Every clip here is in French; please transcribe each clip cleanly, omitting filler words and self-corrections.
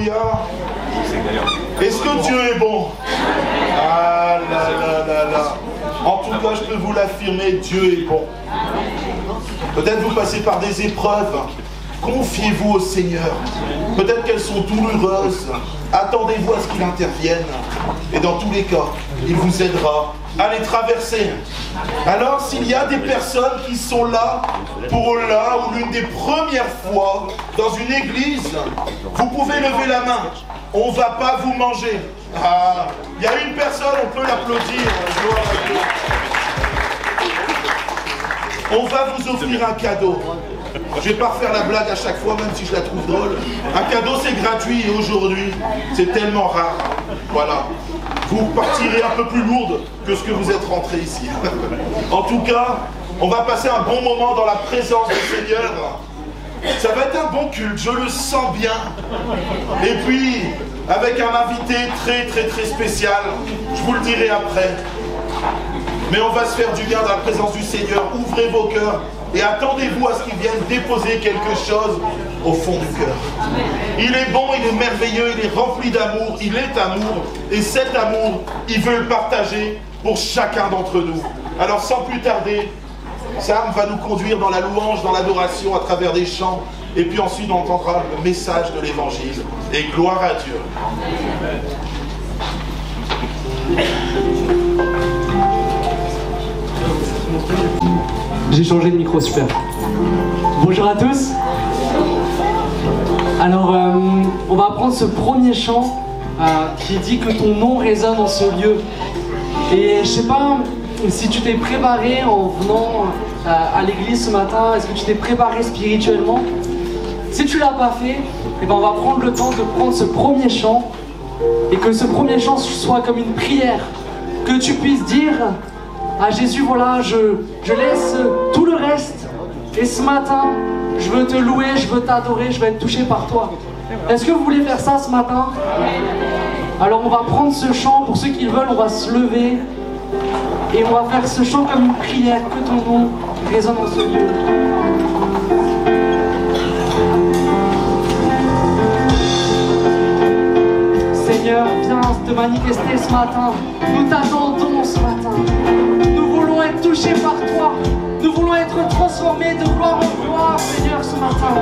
Alléluia. Est-ce que Dieu est bon? Ah là là là là. En tout cas, je peux vous l'affirmer, Dieu est bon. Peut-être vous passez par des épreuves. Confiez-vous au Seigneur. Peut-être qu'elles sont douloureuses. Attendez-vous à ce qu'il intervienne. Et dans tous les cas, il vous aidera à les traverser. Alors, s'il y a des personnes qui sont là pour là ou l'une des premières fois dans une église, vous pouvez lever la main. On ne va pas vous manger. Ah, il y a une personne, on peut l'applaudir. On va vous offrir un cadeau. Je ne vais pas refaire la blague à chaque fois, même si je la trouve drôle. Un cadeau, c'est gratuit et aujourd'hui, c'est tellement rare. Voilà. Vous partirez un peu plus lourde que ce que vous êtes rentré ici. En tout cas, on va passer un bon moment dans la présence du Seigneur. Ça va être un bon culte, je le sens bien. Et puis, avec un invité très spécial, je vous le dirai après. Mais on va se faire du bien dans la présence du Seigneur. Ouvrez vos cœurs et attendez-vous à ce qu'il vienne déposer quelque chose au fond du cœur. Il est bon, il est merveilleux, il est rempli d'amour, il est amour. Et cet amour, il veut le partager pour chacun d'entre nous. Alors sans plus tarder, Sam va nous conduire dans la louange, dans l'adoration à travers des chants. Et puis ensuite on entendra le message de l'évangile. Et gloire à Dieu. J'ai changé de micro, super. Bonjour à tous. Alors, on va apprendre ce premier chant qui dit que ton nom résonne en ce lieu. Et je sais pas si tu t'es préparé en venant à l'église ce matin, est-ce que tu t'es préparé spirituellement? Si tu l'as pas fait, eh ben on va prendre le temps de prendre ce premier chant et que ce premier chant soit comme une prière, que tu puisses dire à Jésus, voilà, je laisse tout le reste et ce matin, je veux te louer, je veux t'adorer, je veux être touché par toi. Est-ce que vous voulez faire ça ce matin? Alors on va prendre ce chant, pour ceux qui le veulent, on va se lever et on va faire ce chant comme une prière, que ton nom résonne en ce lieu. Seigneur, viens te manifester ce matin. Nous t'attendons ce matin. Nous voulons être touchés par toi. Nous voulons être transformés de gloire en gloire, Seigneur, ce matin.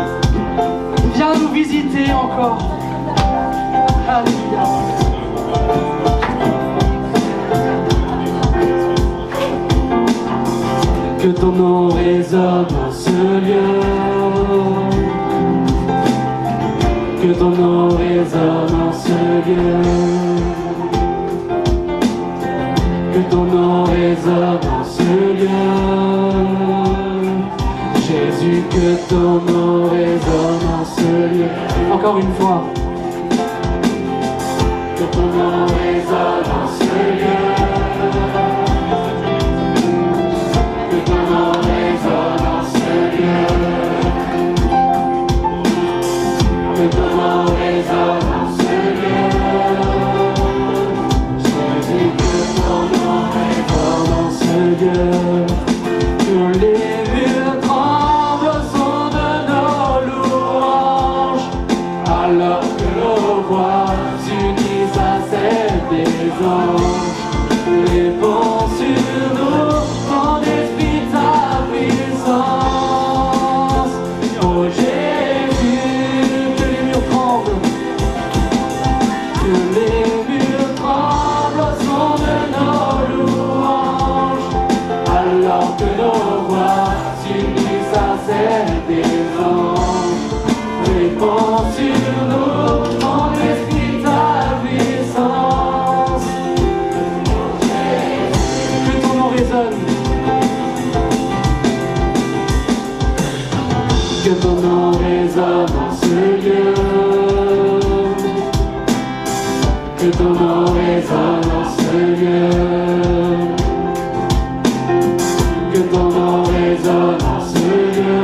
Viens nous visiter encore. Alléluia. Que ton nom résonne dans ce lieu. Que ton nom résonne en ce lieu. Que ton nom résonne en ce lieu. Jésus, que ton nom résonne en ce lieu. Encore une fois. Que ton nom résonne en ce lieu. Que ton nom résonne en ce lieu. Que ton nom résonne en ce lieu. Jésus, que ton nom résonne en ce lieu. Que les murs tremblent au son de nos louanges, alors que nos voix s'unissent à celles des anges. Réponds sur nous, ton esprit, ta puissance. Oh Jésus, que les murs tremblent, que les murs tremblent au son de nos louanges, alors que nos voix s'unissent à celles des anges. Réponds sur nous, ton esprit, ta puissance. Que ton nom résonne. Que ton nom résonne en ce lieu. Que ton nom résonne en ce lieu. Que ton nom résonne en ce lieu.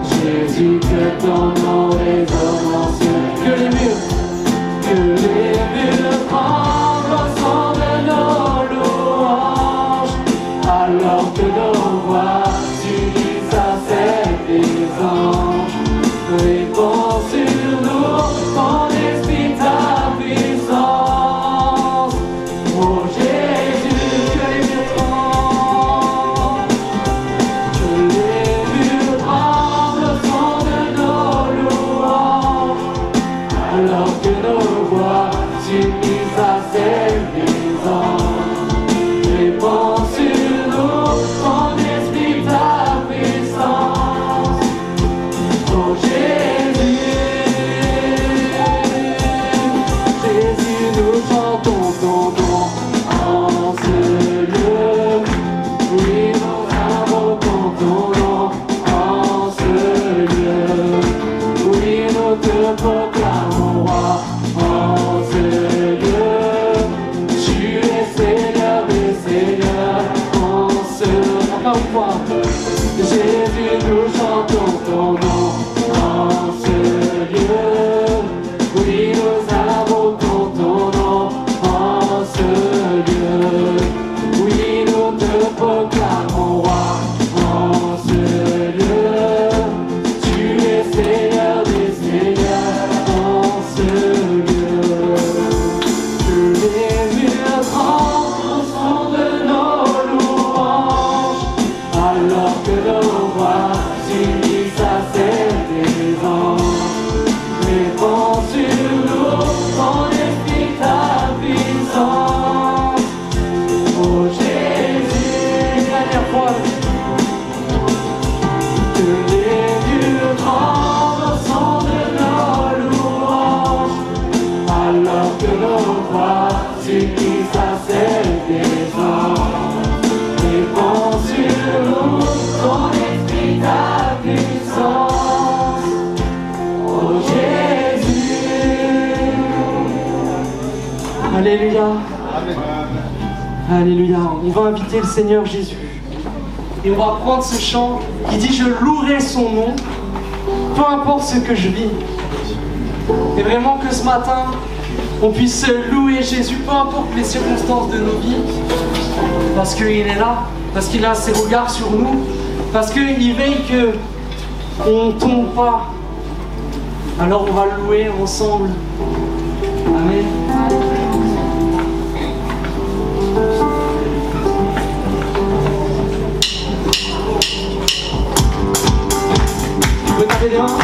Jésus, que ton nom résonne en ce lieu. Que les murs tremblent au son de nos louanges, alors que nos voix s'unissent à celles des anges. Réponds sur nous. te proclamons roi en ce lieu. Tu es Seigneur des Seigneurs en ce lieu. Encore une fois. Jésus, nous chantons ton nom en ce lieu. Oui, nous invoquons ton nom en ce lieu. Oui, nous te proclamons roi en ce lieu. Tu es Seigneur des Seigneurs en ce lieu. Que les murs tremblent au son de nos louanges, alors que nos voix s'unissent à celles des anges. Répands sur nous ton esprit, ta puissance. Oh Jésus, dernière fois. Que les dieux tremblent au son de nos louanges, alors que nos voix s'unissent à celles des anges. Répands sur nous ton esprit, ta puissance. Oh Jésus. Alléluia. Alléluia. On va inviter le Seigneur Jésus. Et on va prendre ce chant qui dit je louerai son nom, peu importe ce que je vis. Et vraiment que ce matin, on puisse louer Jésus, peu importe les circonstances de nos vies, parce qu'il est là, parce qu'il a ses regards sur nous, parce qu'il veille qu'on ne tombe pas. Alors on va le louer ensemble. Amen. Tu peux taper des mains?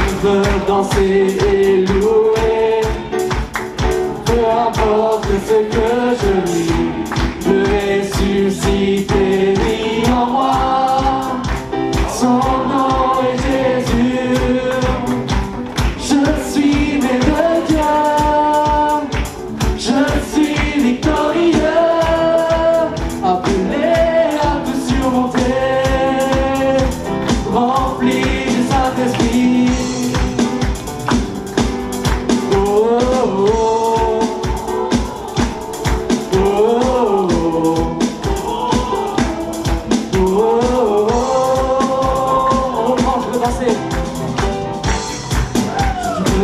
Je veux danser et louer, peu importe ce que je vis, le ressuscité vit en moi. Son nom est Jésus, je suis né de Dieu, je suis victorieux, appelé à tout surmonter, rempli du Saint-Esprit. Oh, oh, oh, oh,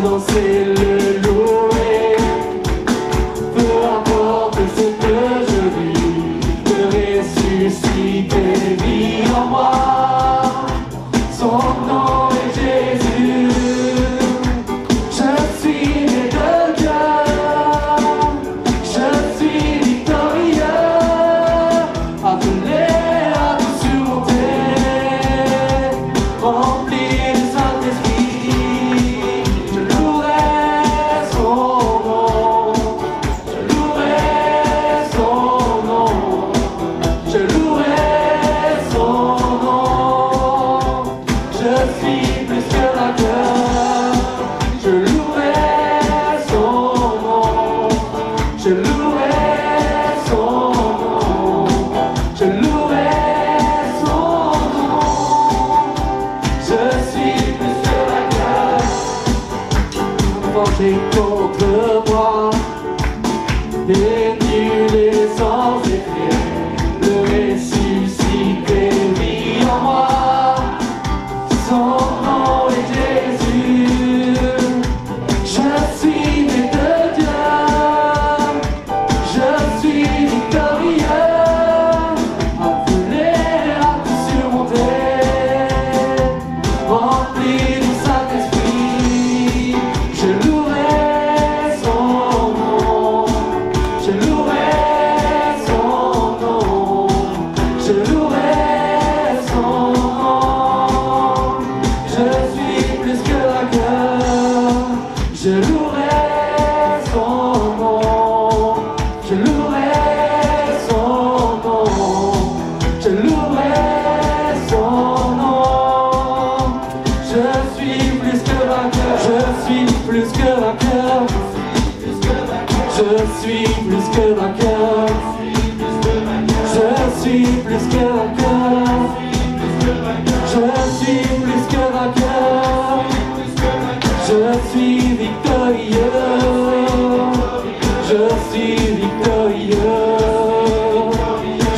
danser, le louer, peu importe ce que je vis, le ressuscité vit en moi. Son nom est Jésus, je suis né de Dieu, je suis victorieux, appelé à tout surmonter, rempli du Saint-Esprit. Je louerai son nom, je louerai son nom, je louerai son nom. Je suis plus que vainqueur, je louerai son nom, je louerai son nom, je louerai son nom. Je suis plus que vainqueur, forgé contre moi, et nul est sans effet, le ressuscité vit en moi. Son nom est Jésus, je suis né de Dieu, je suis victorieux, appelé à tout surmonter, rempli du Saint-Esprit. Je louerai son nom, je louerai son nom, je louerai son nom. Je suis plus que vainqueur, je louerai son nom, je louerai son nom, je louerai son nom. Je suis plus que vainqueur, je suis plus que vainqueur. Je suis plus que vainqueur. Je suis plus que vainqueur. Je suis plus que vainqueur. Je suis victorieux. Je suis victorieux.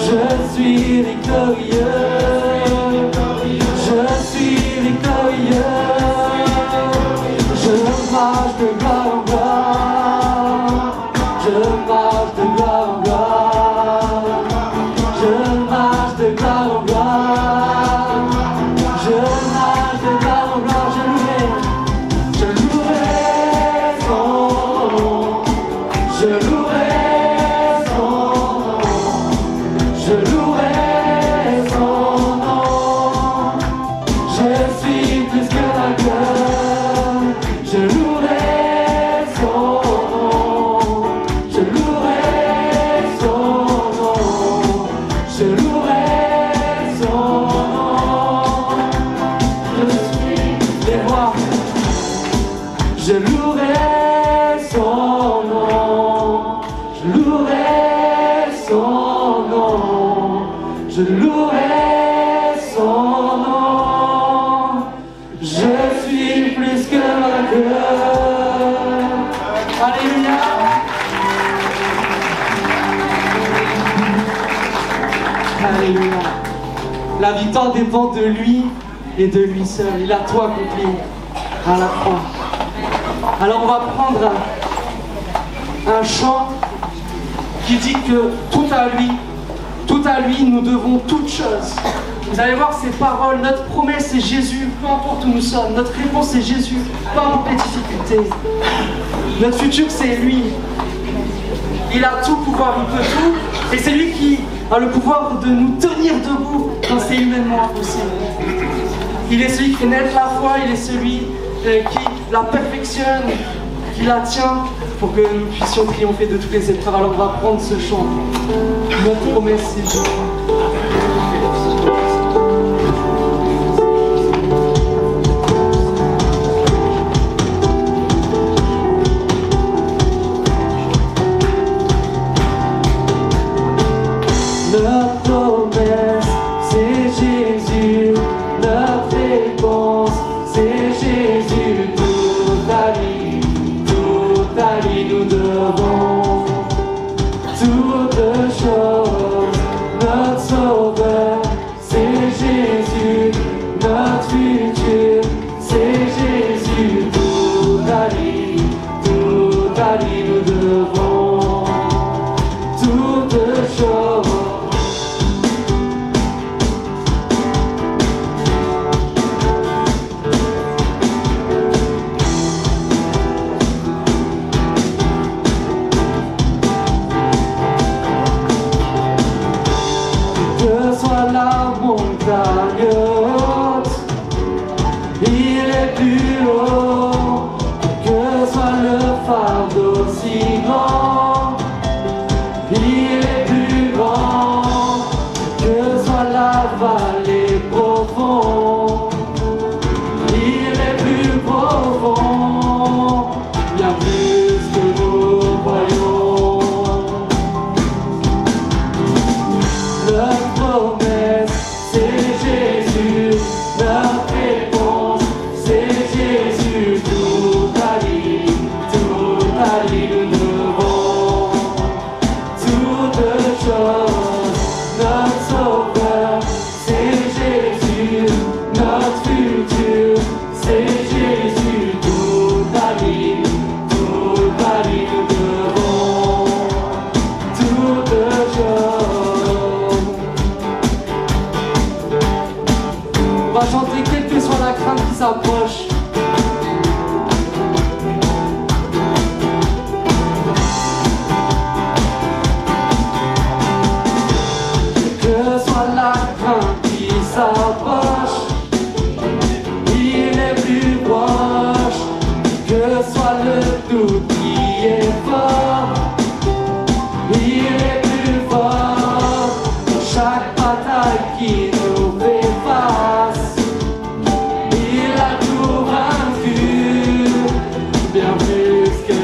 Je suis victorieux. Je suis victorieux. Je marche de gloire en gloire. Je marche de gloire en gloire. Je marche de gloire en gloire. Je marche de gloire en gloire. Je louerai son nom. Je louerai son nom. Je louerai son nom. Je suis plus que vainqueur. Je louerai son nom. Je louerai son nom. Je louerai son nom. Je suis les rois. Je louerai son nom. Je louerai son nom. Je louerai son nom. Je suis plus que vainqueur. Alléluia. Alléluia. La victoire dépend de lui et de lui seul. Il a tout accompli à la croix. Alors on va prendre un chant qui dit que tout à lui, nous devons toutes choses. Vous allez voir ces paroles, notre promesse c'est Jésus, peu importe où nous sommes. Notre réponse c'est Jésus, peu importe les difficultés. Notre futur c'est lui. Il a tout pouvoir, il peut tout. Et c'est lui qui a le pouvoir de nous tenir debout quand c'est humainement impossible. Il est celui qui fait naître la foi, il est celui qui la perfectionne, qui la tient pour que nous puissions triompher de toutes les épreuves. Alors on va prendre ce chant. Notre promesse c'est Jésus. Notre promesse, c'est Jésus. Notre réponse, c'est Jésus. Tout à lui, nous devons toutes choses. Notre sauveur, c'est Jésus. Notre futur, c'est Jésus. Tout à lui, nous devons toutes choses. Que soit la montagne haute, il est plus haut. Que soit le fardeau si grand, il est plus grand. Que soit la vallée profonde, il est plus profond. Bien plus que nous voyons. Notre promesse, c'est Jésus. Notre réponse, c'est Jésus. Tout à lui, nous devons toutes choses. Notre sauveur, c'est Jésus. Notre futur, c'est Jésus. Tout à lui, nous devons toutes choses. On va chanter quelle que soit la crainte qui s'approche. Que soit la crainte qui s'approche, il est plus proche. Que soit le doute qui est fort, il est plus fort. Chaque bataille qui nous fait face, il a tout vaincu, bien plus que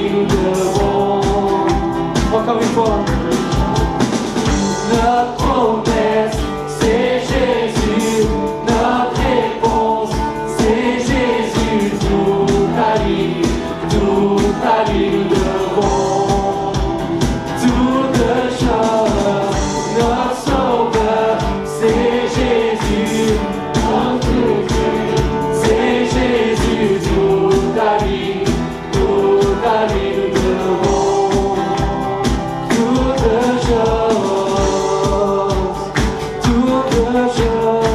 vie nous devons. Encore une fois. Notre promesse, c'est Jésus. Notre réponse, c'est Jésus. Toute la vie nous devons. Toute chose, notre sauveur, c'est Jésus. Notre Jésus, c'est Jésus. Toute la vie nous devons. Toute chose, toute chose.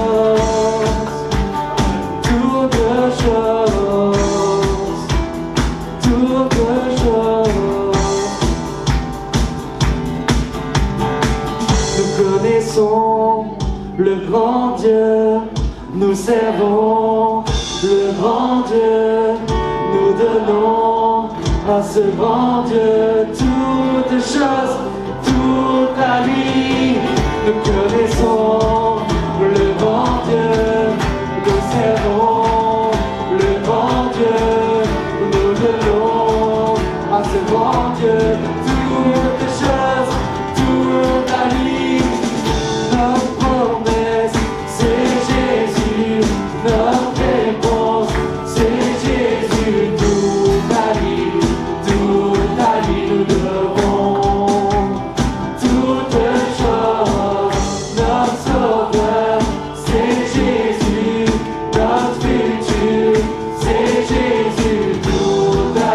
Nous connaissons le grand Dieu, nous servons le grand Dieu, nous donnons à ce grand Dieu toutes choses, toute la vie. Nous connaissons le grand Dieu, nous servons le grand Dieu, nous donnons à ce grand Dieu toutes choses, toute la vie. Notre promesse, c'est Jésus. Notre réponse, c'est Jésus. Toute la vie nous devons. Toute chose, notre sauveur, c'est Jésus. Notre futur, c'est Jésus. Toute la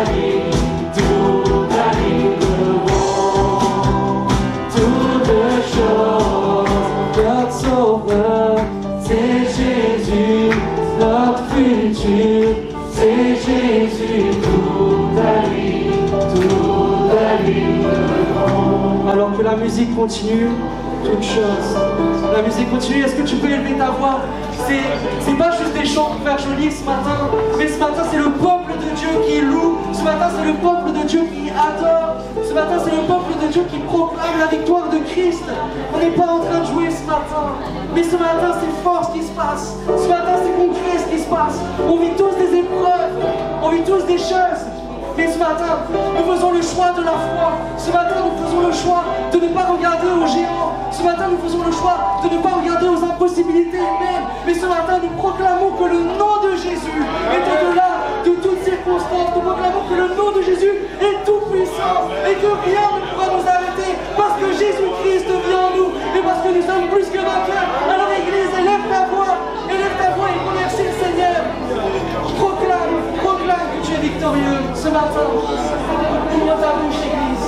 vie nous devons. Toute chose, notre sauveur, c'est Jésus. Notre futur, c'est Jésus. Toute la vie nous devons. Alors que la musique continue, toute chose. La musique continue, est-ce que tu peux élever ta voix? C'est pas juste des chants pour faire joli ce matin, mais ce matin c'est le peuple de Dieu qui loue, ce matin c'est le peuple de Dieu qui adore, ce matin c'est le peuple de Dieu qui proclame la victoire de Christ. On n'est pas en train de jouer ce matin, mais ce matin c'est fort ce qui se passe, ce matin c'est concret ce qui se passe. On vit tous des épreuves, on vit tous des choses. Mais ce matin, nous faisons le choix de la foi. Ce matin, nous faisons le choix de ne pas regarder aux géants. Ce matin, nous faisons le choix de ne pas regarder aux impossibilités humaines. Mais ce matin, nous proclamons que le nom de Jésus est au-delà de toutes circonstances. Nous proclamons que le nom de Jésus est tout puissant et que rien ne pourra nous arrêter parce que Jésus-Christ vit en nous et parce que nous sommes plus que vainqueurs. Alors Église, élève ta voix et remercie le Seigneur. Proclame que tu es victorieux ce matin. Ouvre ta bouche, Église.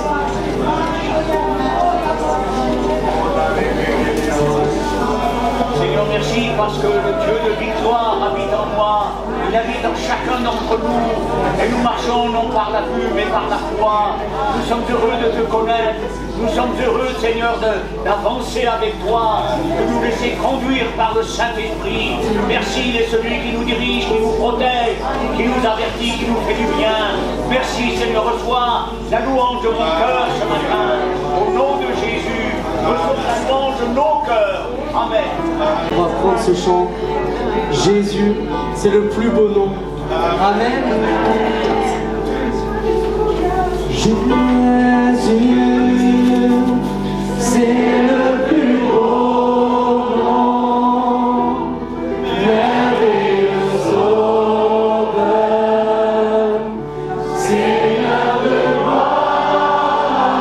Seigneur, merci parce que le Dieu de victoire habite en moi. Il habite en chacun d'entre nous. Et nous marchons non par la vue, mais par la foi. Nous sommes heureux de te connaître. Nous sommes heureux, Seigneur, d'avancer avec toi, de nous laisser conduire par le Saint-Esprit. Merci, il est celui qui nous dirige, qui nous protège, qui nous avertit, qui nous fait du bien. Merci, Seigneur, reçois la louange de mon cœur ce matin. Au nom de Jésus, reçois la louange de nos cœurs. Amen. On va prendre ce chant. Jésus, c'est le plus beau nom. Amen. Jésus, c'est le plus beau nom, merveilleux sauveur, Seigneur de gloire,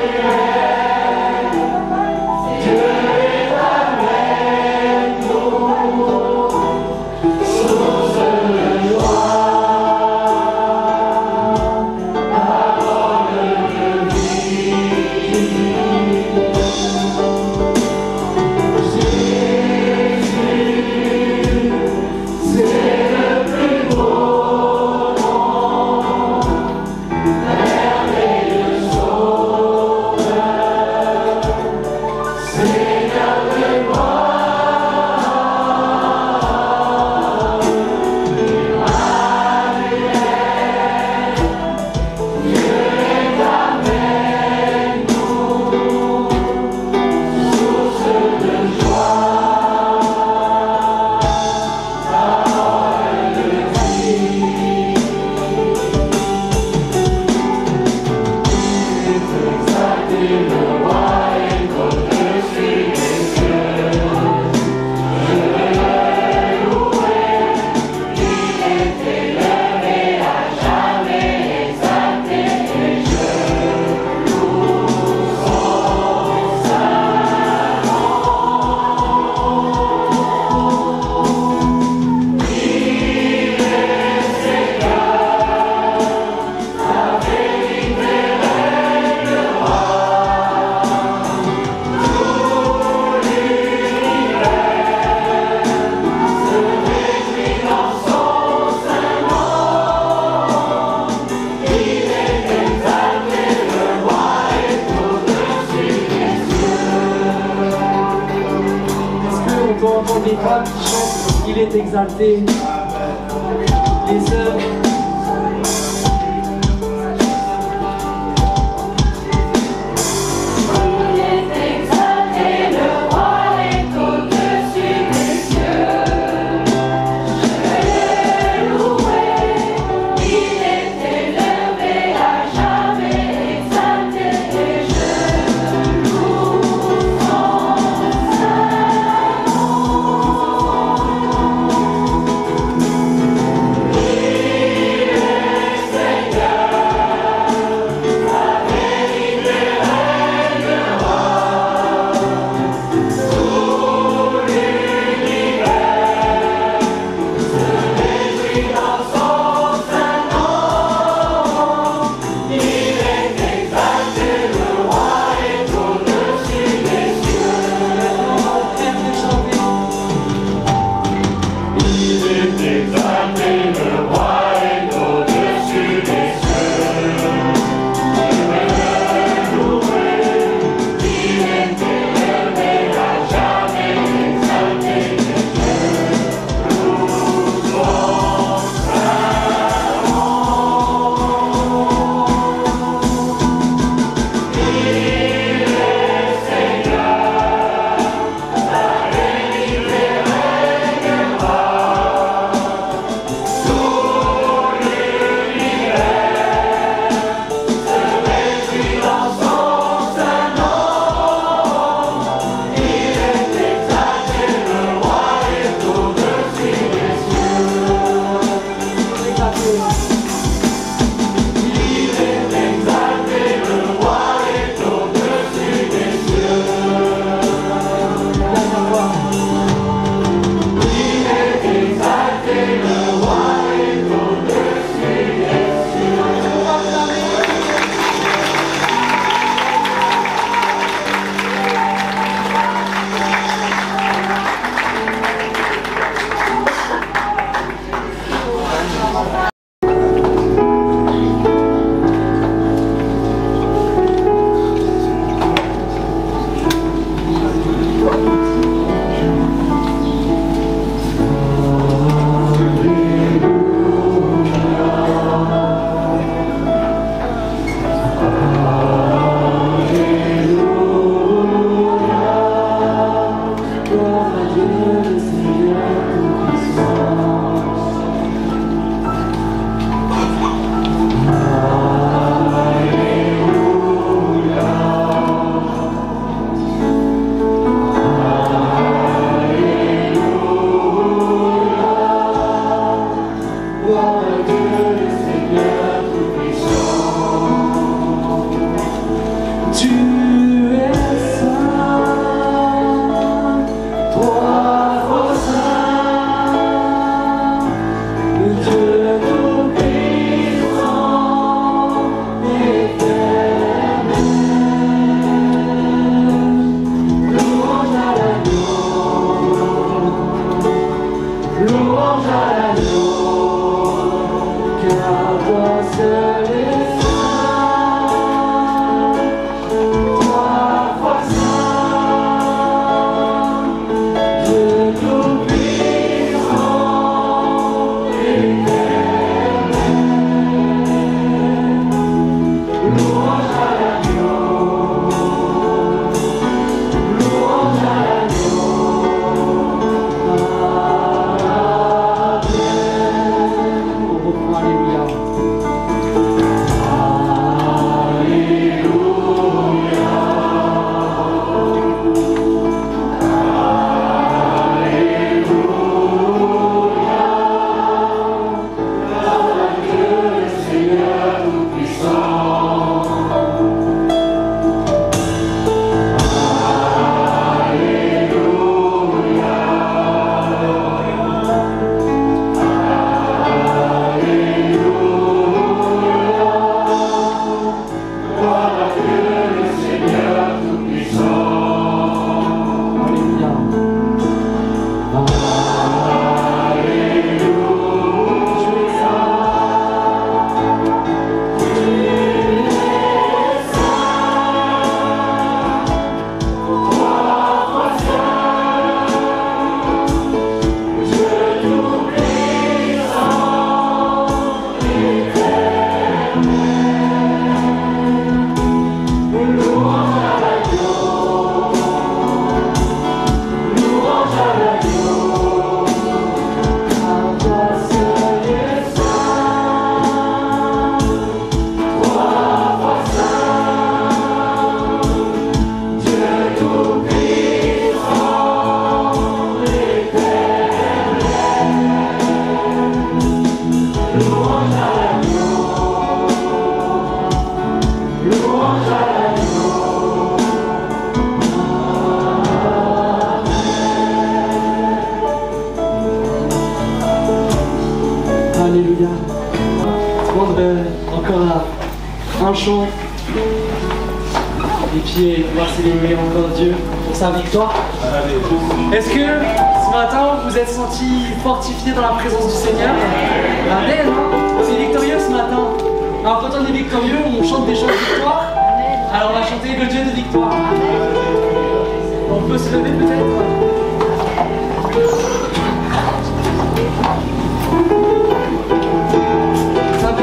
Emmanuel, Dieu est avec nous, source de joie. voix qui chante, il est exalté. Les œuvres. prendre encore un chant et puis pouvoir célébrer encore Dieu pour sa victoire. Est-ce que ce matin vous êtes senti fortifié dans la présence du Seigneur? Amen, hein? On est victorieux ce matin. Alors quand on est victorieux, on chante des chants de victoire. Alors on va chanter le Dieu de victoire. On peut se lever peut-être? Ça va?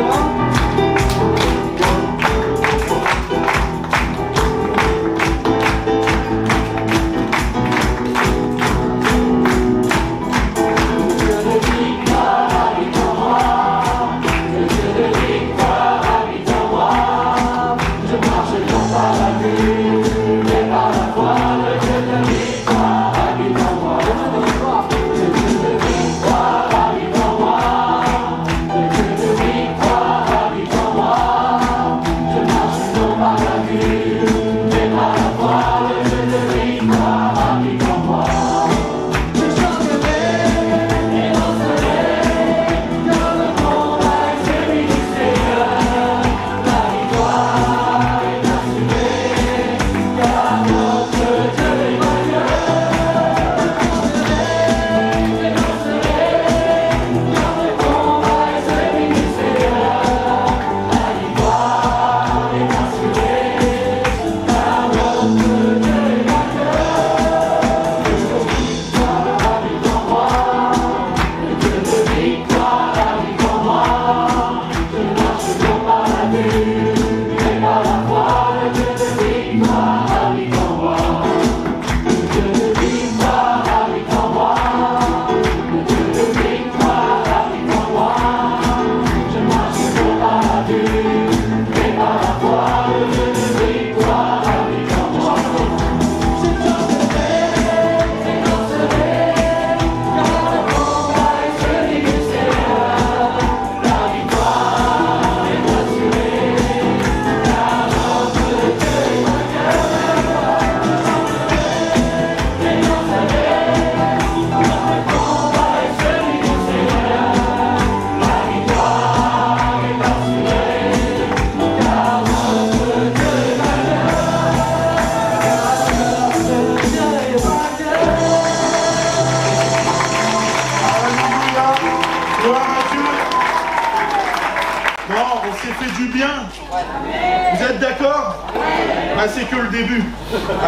C'est que le début.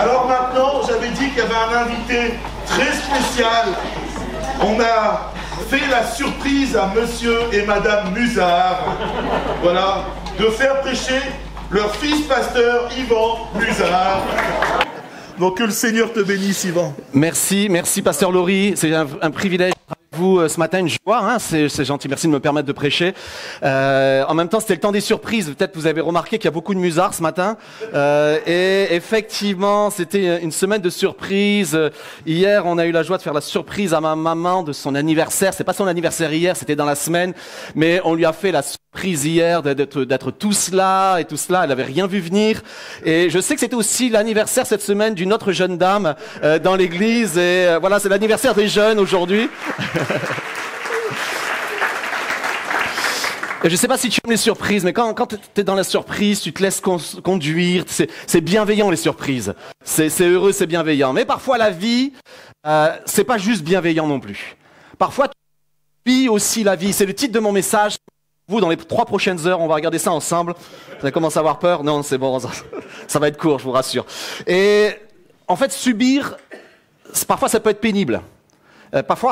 Alors maintenant, j'avais dit qu'il y avait un invité très spécial. On a fait la surprise à monsieur et madame Musard, voilà, de faire prêcher leur fils pasteur Yvan Musard. Donc que le Seigneur te bénisse, Yvan. Merci pasteur Laurie, c'est un privilège avec vous ce matin, une joie, hein, c'est gentil, merci de me permettre de prêcher. En même temps, c'était le temps des surprises, peut-être vous avez remarqué qu'il y a beaucoup de musards ce matin, et effectivement, c'était une semaine de surprises. Hier, on a eu la joie de faire la surprise à ma maman de son anniversaire, c'est pas son anniversaire hier, c'était dans la semaine, mais on lui a fait la surprise hier d'être tous là et tout cela, elle avait rien vu venir, et je sais que c'était aussi l'anniversaire cette semaine d'une autre jeune dame dans l'église, et voilà, c'est l'anniversaire des jeunes aujourd'hui. Et je sais pas si tu aimes les surprises, mais quand tu es dans la surprise, tu te laisses conduire, c'est bienveillant les surprises, c'est heureux, c'est bienveillant, mais parfois la vie, c'est pas juste bienveillant non plus. Parfois tu vis aussi la vie, c'est le titre de mon message. Vous, dans les 3 prochaines heures, on va regarder ça ensemble. Vous avez commencé à avoir peur? Non, c'est bon, ça va être court, je vous rassure. Et en fait, subir, parfois ça peut être pénible. Parfois,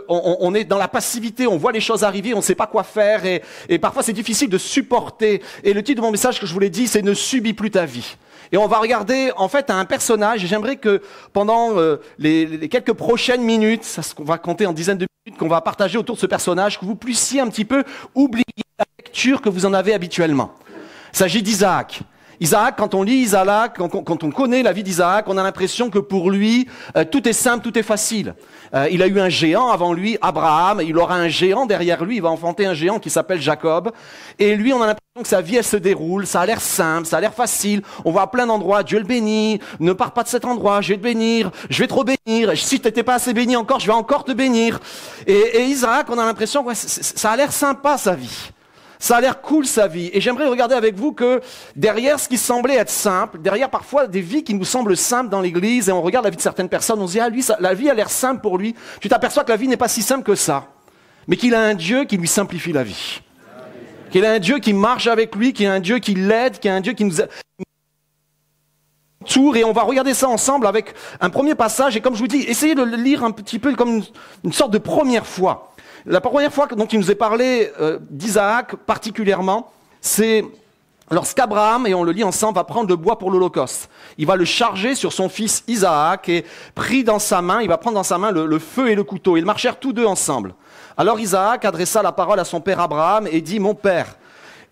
on est dans la passivité, on voit les choses arriver, on ne sait pas quoi faire, et parfois c'est difficile de supporter. Et le titre de mon message que je vous l'ai dit, c'est « Ne subis plus ta vie ». Et on va regarder en fait un personnage, et j'aimerais que pendant les quelques prochaines minutes, on va compter en dizaines de minutes, qu'on va partager autour de ce personnage, que vous puissiez un petit peu oublier la lecture que vous en avez habituellement. Il s'agit d'Isaac. Isaac, quand on lit Isaac, quand on connaît la vie d'Isaac, on a l'impression que pour lui, tout est simple, tout est facile. Il a eu un géant avant lui, Abraham, il aura un géant derrière lui, il va enfanter un géant qui s'appelle Jacob. Et lui, on a l'impression que sa vie, elle se déroule, ça a l'air simple, ça a l'air facile. On voit à plein d'endroits, Dieu le bénit, ne pars pas de cet endroit, je vais te bénir, je vais trop bénir. Si tu n'étais pas assez béni encore, je vais encore te bénir. Et Isaac, on a l'impression que ça a l'air sympa sa vie. Ça a l'air cool sa vie. Et j'aimerais regarder avec vous que derrière ce qui semblait être simple, derrière parfois des vies qui nous semblent simples dans l'église, et on regarde la vie de certaines personnes, on se dit, ah lui, la vie a l'air simple pour lui. Tu t'aperçois que la vie n'est pas si simple que ça. Mais qu'il a un Dieu qui lui simplifie la vie. Qu'il a un Dieu qui marche avec lui, qu'il a un Dieu qui l'aide, qu'il a un Dieu qui nous tour. Et on va regarder ça ensemble avec un premier passage. Et comme je vous dis, essayez de le lire un petit peu comme une sorte de première fois. La première fois dont il nous est parlé d'Isaac particulièrement, c'est lorsqu'Abraham, et on le lit ensemble, va prendre le bois pour l'Holocauste. Il va le charger sur son fils Isaac et pris dans sa main, il va prendre dans sa main le feu et le couteau. Ils marchèrent tous deux ensemble. Alors Isaac adressa la parole à son père Abraham et dit « Mon père ».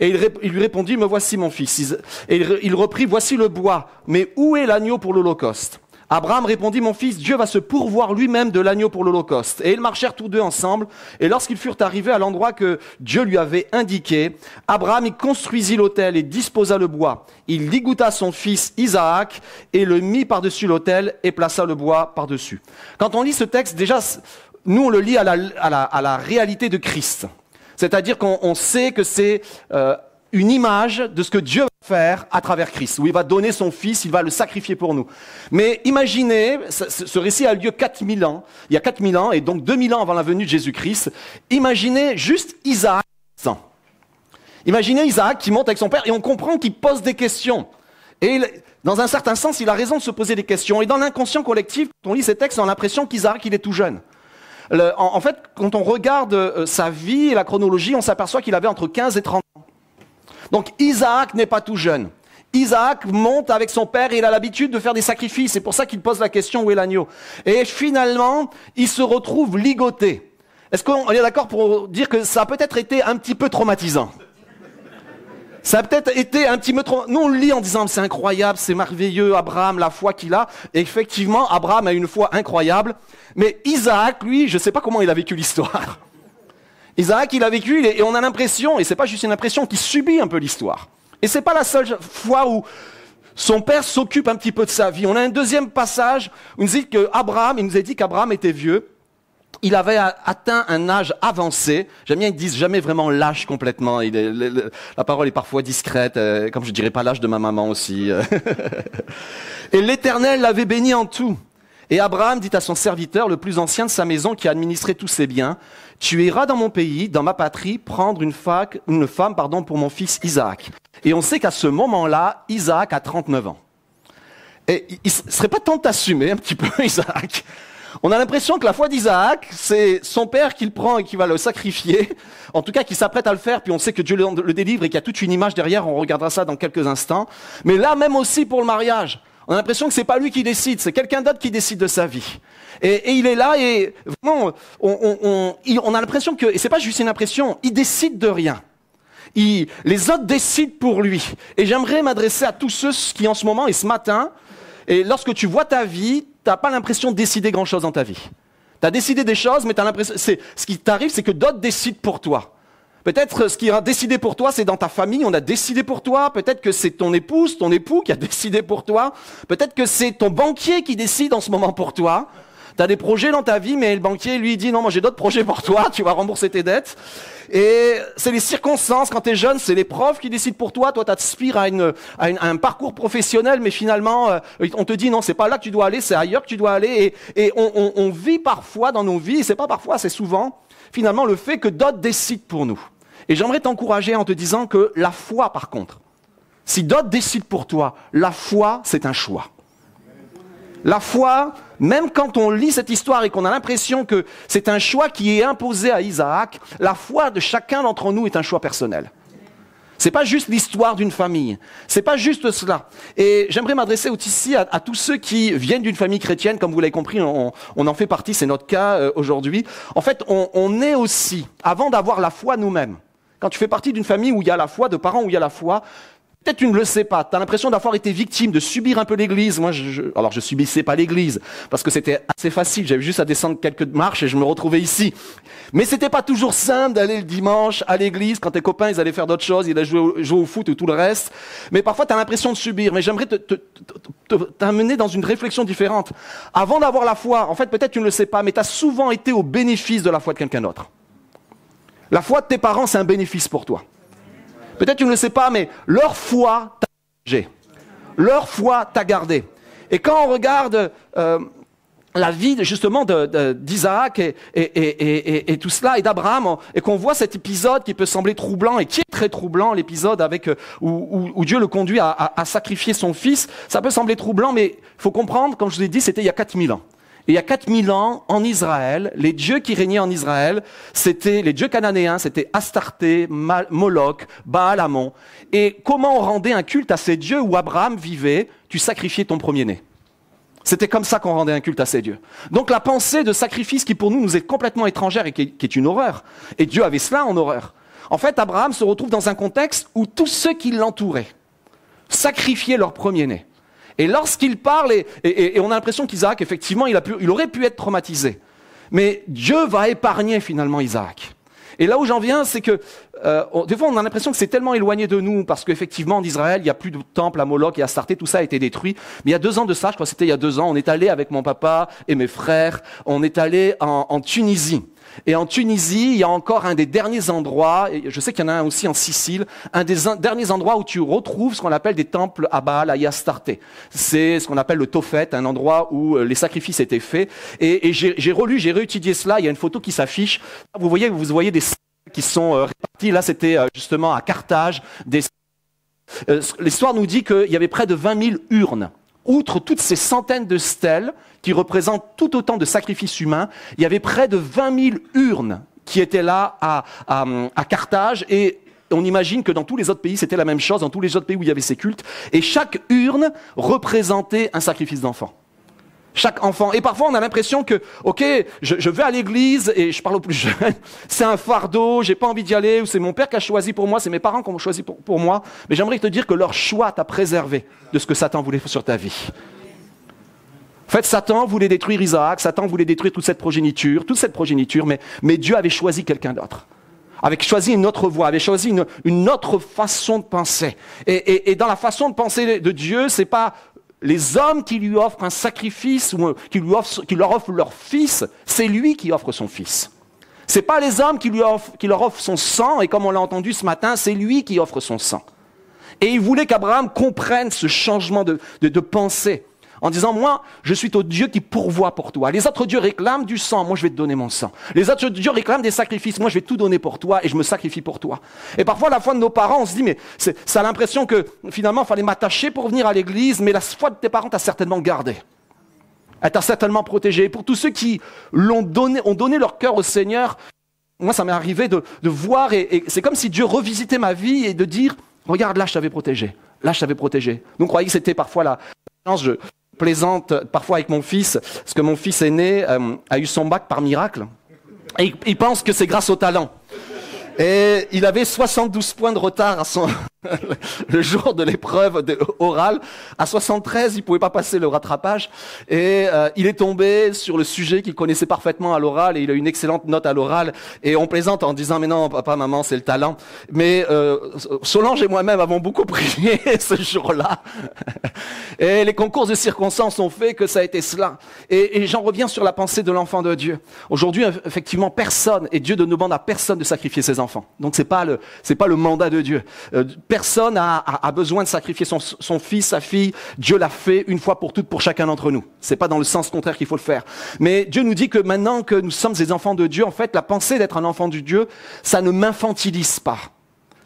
Et il lui répondit « Me voici mon fils ». Et il reprit « Voici le bois, mais où est l'agneau pour l'Holocauste » Abraham répondit, mon fils, Dieu va se pourvoir lui-même de l'agneau pour l'Holocauste. Et ils marchèrent tous deux ensemble, et lorsqu'ils furent arrivés à l'endroit que Dieu lui avait indiqué, Abraham y construisit l'autel et disposa le bois. Il ligoutta son fils Isaac et le mit par-dessus l'autel et plaça le bois par-dessus. Quand on lit ce texte, déjà, nous on le lit à la réalité de Christ. C'est-à-dire qu'on sait que c'est une image de ce que Dieu va faire à travers Christ, où il va donner son fils, il va le sacrifier pour nous. Mais imaginez, ce récit a lieu 4000 ans, il y a 4000 ans, et donc 2000 ans avant la venue de Jésus-Christ. Imaginez juste Isaac. Imaginez Isaac qui monte avec son père, et on comprend qu'il pose des questions. Et dans un certain sens, il a raison de se poser des questions. Et dans l'inconscient collectif, quand on lit ces textes, on a l'impression qu'Isaac, il est tout jeune. En fait, quand on regarde sa vie et la chronologie, on s'aperçoit qu'il avait entre 15 et 30 ans. Donc Isaac n'est pas tout jeune. Isaac monte avec son père et il a l'habitude de faire des sacrifices. C'est pour ça qu'il pose la question où est l'agneau. Et finalement, il se retrouve ligoté. Est-ce qu'on est d'accord pour dire que ça a peut-être été un petit peu traumatisant? Ça a peut-être été un petit peu traumatisant. Nous on le lit en disant c'est incroyable, c'est merveilleux, Abraham, la foi qu'il a. Et effectivement, Abraham a une foi incroyable. Mais Isaac, lui, je ne sais pas comment il a vécu l'histoire. Isaac, il a vécu, et on a l'impression, et c'est pas juste une impression, qu'il subit un peu l'histoire. Et c'est pas la seule fois où son père s'occupe un petit peu de sa vie. On a un deuxième passage où il nous a dit qu'Abraham était vieux. Il avait atteint un âge avancé. J'aime bien qu'ils disent jamais vraiment l'âge complètement. La parole est parfois discrète, comme je dirais pas l'âge de ma maman aussi. Et l'Éternel l'avait béni en tout. Et Abraham dit à son serviteur, le plus ancien de sa maison, qui administrait tous ses biens, « Tu iras dans mon pays, dans ma patrie, prendre une femme pour mon fils Isaac. » Et on sait qu'à ce moment-là, Isaac a 39 ans. Et il ne serait pas temps d'assumer un petit peu Isaac. On a l'impression que la foi d'Isaac, c'est son père qui le prend et qui va le sacrifier, en tout cas qui s'apprête à le faire, puis on sait que Dieu le délivre et qu'il y a toute une image derrière, on regardera ça dans quelques instants. Mais là, même aussi pour le mariage, on a l'impression que c'est pas lui qui décide, c'est quelqu'un d'autre qui décide de sa vie. Et il est là et vraiment, on a l'impression que, et c'est pas juste une impression, il décide de rien. Les autres décident pour lui. Et j'aimerais m'adresser à tous ceux qui en ce moment et ce matin, et lorsque tu vois ta vie, t'as pas l'impression de décider grand chose dans ta vie. T'as décidé des choses, mais t'as l'impression, ce qui t'arrive, c'est que d'autres décident pour toi. Peut-être ce qui a décidé pour toi, c'est dans ta famille, on a décidé pour toi. Peut-être que c'est ton épouse, ton époux qui a décidé pour toi. Peut-être que c'est ton banquier qui décide en ce moment pour toi. Tu as des projets dans ta vie, mais le banquier, lui, dit non, moi j'ai d'autres projets pour toi, tu vas rembourser tes dettes. Et c'est les circonstances, quand tu es jeune, c'est les profs qui décident pour toi. Toi, tu aspires à un parcours professionnel, mais finalement, on te dit non, c'est pas là que tu dois aller, c'est ailleurs que tu dois aller. Et on vit parfois dans nos vies, et c'est pas parfois, c'est souvent, finalement, le fait que d'autres décident pour nous. Et j'aimerais t'encourager en te disant que la foi, par contre, si d'autres décident pour toi, la foi, c'est un choix. La foi, même quand on lit cette histoire et qu'on a l'impression que c'est un choix qui est imposé à Isaac, la foi de chacun d'entre nous est un choix personnel. C'est pas juste l'histoire d'une famille. C'est pas juste cela. Et j'aimerais m'adresser aussi à tous ceux qui viennent d'une famille chrétienne, comme vous l'avez compris, on en fait partie, c'est notre cas aujourd'hui. En fait, on est aussi, avant d'avoir la foi nous-mêmes, quand tu fais partie d'une famille où il y a la foi, de parents où il y a la foi, peut-être tu ne le sais pas, tu as l'impression d'avoir été victime, de subir un peu l'église. Moi, alors je subissais pas l'église, parce que c'était assez facile, j'avais juste à descendre quelques marches et je me retrouvais ici. Mais c'était pas toujours simple d'aller le dimanche à l'église, quand tes copains ils allaient faire d'autres choses, ils allaient jouer au foot et tout le reste. Mais parfois tu as l'impression de subir, mais j'aimerais t'amener dans une réflexion différente. Avant d'avoir la foi, en fait peut-être tu ne le sais pas, mais tu as souvent été au bénéfice de la foi de quelqu'un d'autre. La foi de tes parents, c'est un bénéfice pour toi. Peut-être tu ne le sais pas, mais leur foi t'a protégé. Leur foi t'a gardé. Et quand on regarde la vie justement d'Isaac et tout cela, et d'Abraham, et qu'on voit cet épisode qui peut sembler troublant, et qui est très troublant, l'épisode où Dieu le conduit à sacrifier son fils, ça peut sembler troublant, mais il faut comprendre, comme je vous ai dit, c'était il y a 4000 ans. Et il y a 4000 ans, en Israël, les dieux qui régnaient en Israël, c'était les dieux cananéens, c'était Astarté, Moloch, Baal-Hamon. Et comment on rendait un culte à ces dieux où Abraham vivait? Tu sacrifiais ton premier-né. C'était comme ça qu'on rendait un culte à ces dieux. Donc la pensée de sacrifice qui pour nous est complètement étrangère et qui est une horreur. Et Dieu avait cela en horreur. En fait, Abraham se retrouve dans un contexte où tous ceux qui l'entouraient sacrifiaient leur premier-né. Et lorsqu'il parle, et on a l'impression qu'Isaac, effectivement, il aurait pu être traumatisé. Mais Dieu va épargner finalement Isaac. Et là où j'en viens, c'est que des fois on a l'impression que c'est tellement éloigné de nous, parce qu'effectivement en Israël, il n'y a plus de temple à Moloch et à Astarté, tout ça a été détruit. Mais il y a 2 ans de ça, je crois que c'était il y a 2 ans, on est allé avec mon papa et mes frères, on est allé en Tunisie. Et en Tunisie, il y a encore un des derniers endroits, et je sais qu'il y en a un aussi en Sicile, un des derniers endroits où tu retrouves ce qu'on appelle des temples à Baal, à Astarté. C'est ce qu'on appelle le Tophet, un endroit où les sacrifices étaient faits. Et j'ai réétudié cela, il y a une photo qui s'affiche. Vous voyez des qui sont répartis. Là, c'était justement à Carthage. L'histoire nous dit qu'il y avait près de 20 000 urnes. Outre toutes ces centaines de stèles qui représentent tout autant de sacrifices humains, il y avait près de 20 000 urnes qui étaient là à Carthage. Et on imagine que dans tous les autres pays, c'était la même chose, dans tous les autres pays où il y avait ces cultes. Et chaque urne représentait un sacrifice d'enfant. Chaque enfant. Et parfois, on a l'impression que, ok, je vais à l'église et je parle aux plus jeunes, c'est un fardeau, j'ai pas envie d'y aller, ou c'est mon père qui a choisi pour moi, c'est mes parents qui ont choisi pour moi. Mais j'aimerais te dire que leur choix t'a préservé de ce que Satan voulait faire sur ta vie. En fait, Satan voulait détruire Isaac, Satan voulait détruire toute cette progéniture, mais Dieu avait choisi quelqu'un d'autre. Avait choisi une autre voie, avait choisi une autre façon de penser. Et dans la façon de penser de Dieu, c'est pas les hommes qui lui offrent un sacrifice ou qui leur offrent leur fils, c'est lui qui offre son fils. C'est pas les hommes qui leur offrent son sang, et comme on l'a entendu ce matin, c'est lui qui offre son sang. Et il voulait qu'Abraham comprenne ce changement de pensée, en disant, moi, je suis ton Dieu qui pourvoit pour toi. Les autres dieux réclament du sang, moi je vais te donner mon sang. Les autres dieux réclament des sacrifices, moi je vais tout donner pour toi et je me sacrifie pour toi. Et parfois, la foi de nos parents, on se dit, mais ça a l'impression que finalement, il fallait m'attacher pour venir à l'église, mais la foi de tes parents t'a certainement gardé. Elle t'a certainement protégé. Et pour tous ceux qui ont donné leur cœur au Seigneur, moi ça m'est arrivé de voir, et c'est comme si Dieu revisitait ma vie et de dire, regarde, là je t'avais protégé. Là je t'avais protégé. Donc croyez que c'était parfois la chance, je plaisante parfois avec mon fils, parce que mon fils aîné a eu son bac par miracle. Et il pense que c'est grâce au talent. Et il avait 72 points de retard le jour de l'épreuve orale. À 73, il pouvait pas passer le rattrapage. Et il est tombé sur le sujet qu'il connaissait parfaitement à l'oral, et il a eu une excellente note à l'oral. Et on plaisante en disant, mais non, papa, maman, c'est le talent. Mais Solange et moi-même avons beaucoup prié ce jour-là. Et les concours de circonstances ont fait que ça a été cela. Et j'en reviens sur la pensée de l'enfant de Dieu. Aujourd'hui, effectivement, personne, et Dieu ne demande à personne de sacrifier ses enfants. Donc c'est pas le mandat de Dieu. Personne a besoin de sacrifier son fils, sa fille. Dieu l'a fait une fois pour toutes pour chacun d'entre nous. C'est pas dans le sens contraire qu'il faut le faire. Mais Dieu nous dit que maintenant que nous sommes des enfants de Dieu, en fait, la pensée d'être un enfant de Dieu, ça ne m'infantilise pas.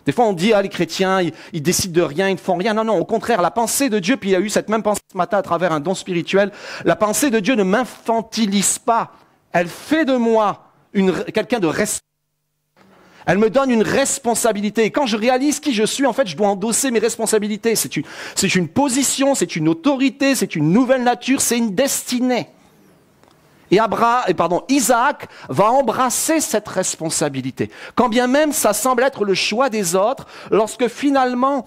Des fois, on dit, les chrétiens, ils décident de rien, ils ne font rien. Non, non, au contraire, la pensée de Dieu, puis il y a eu cette même pensée ce matin à travers un don spirituel, la pensée de Dieu ne m'infantilise pas. Elle fait de moi quelqu'un de responsable. Elle me donne une responsabilité. Et quand je réalise qui je suis, en fait, je dois endosser mes responsabilités. C'est une position, c'est une autorité, c'est une nouvelle nature, c'est une destinée. Et Isaac va embrasser cette responsabilité. Quand bien même ça semble être le choix des autres, lorsque finalement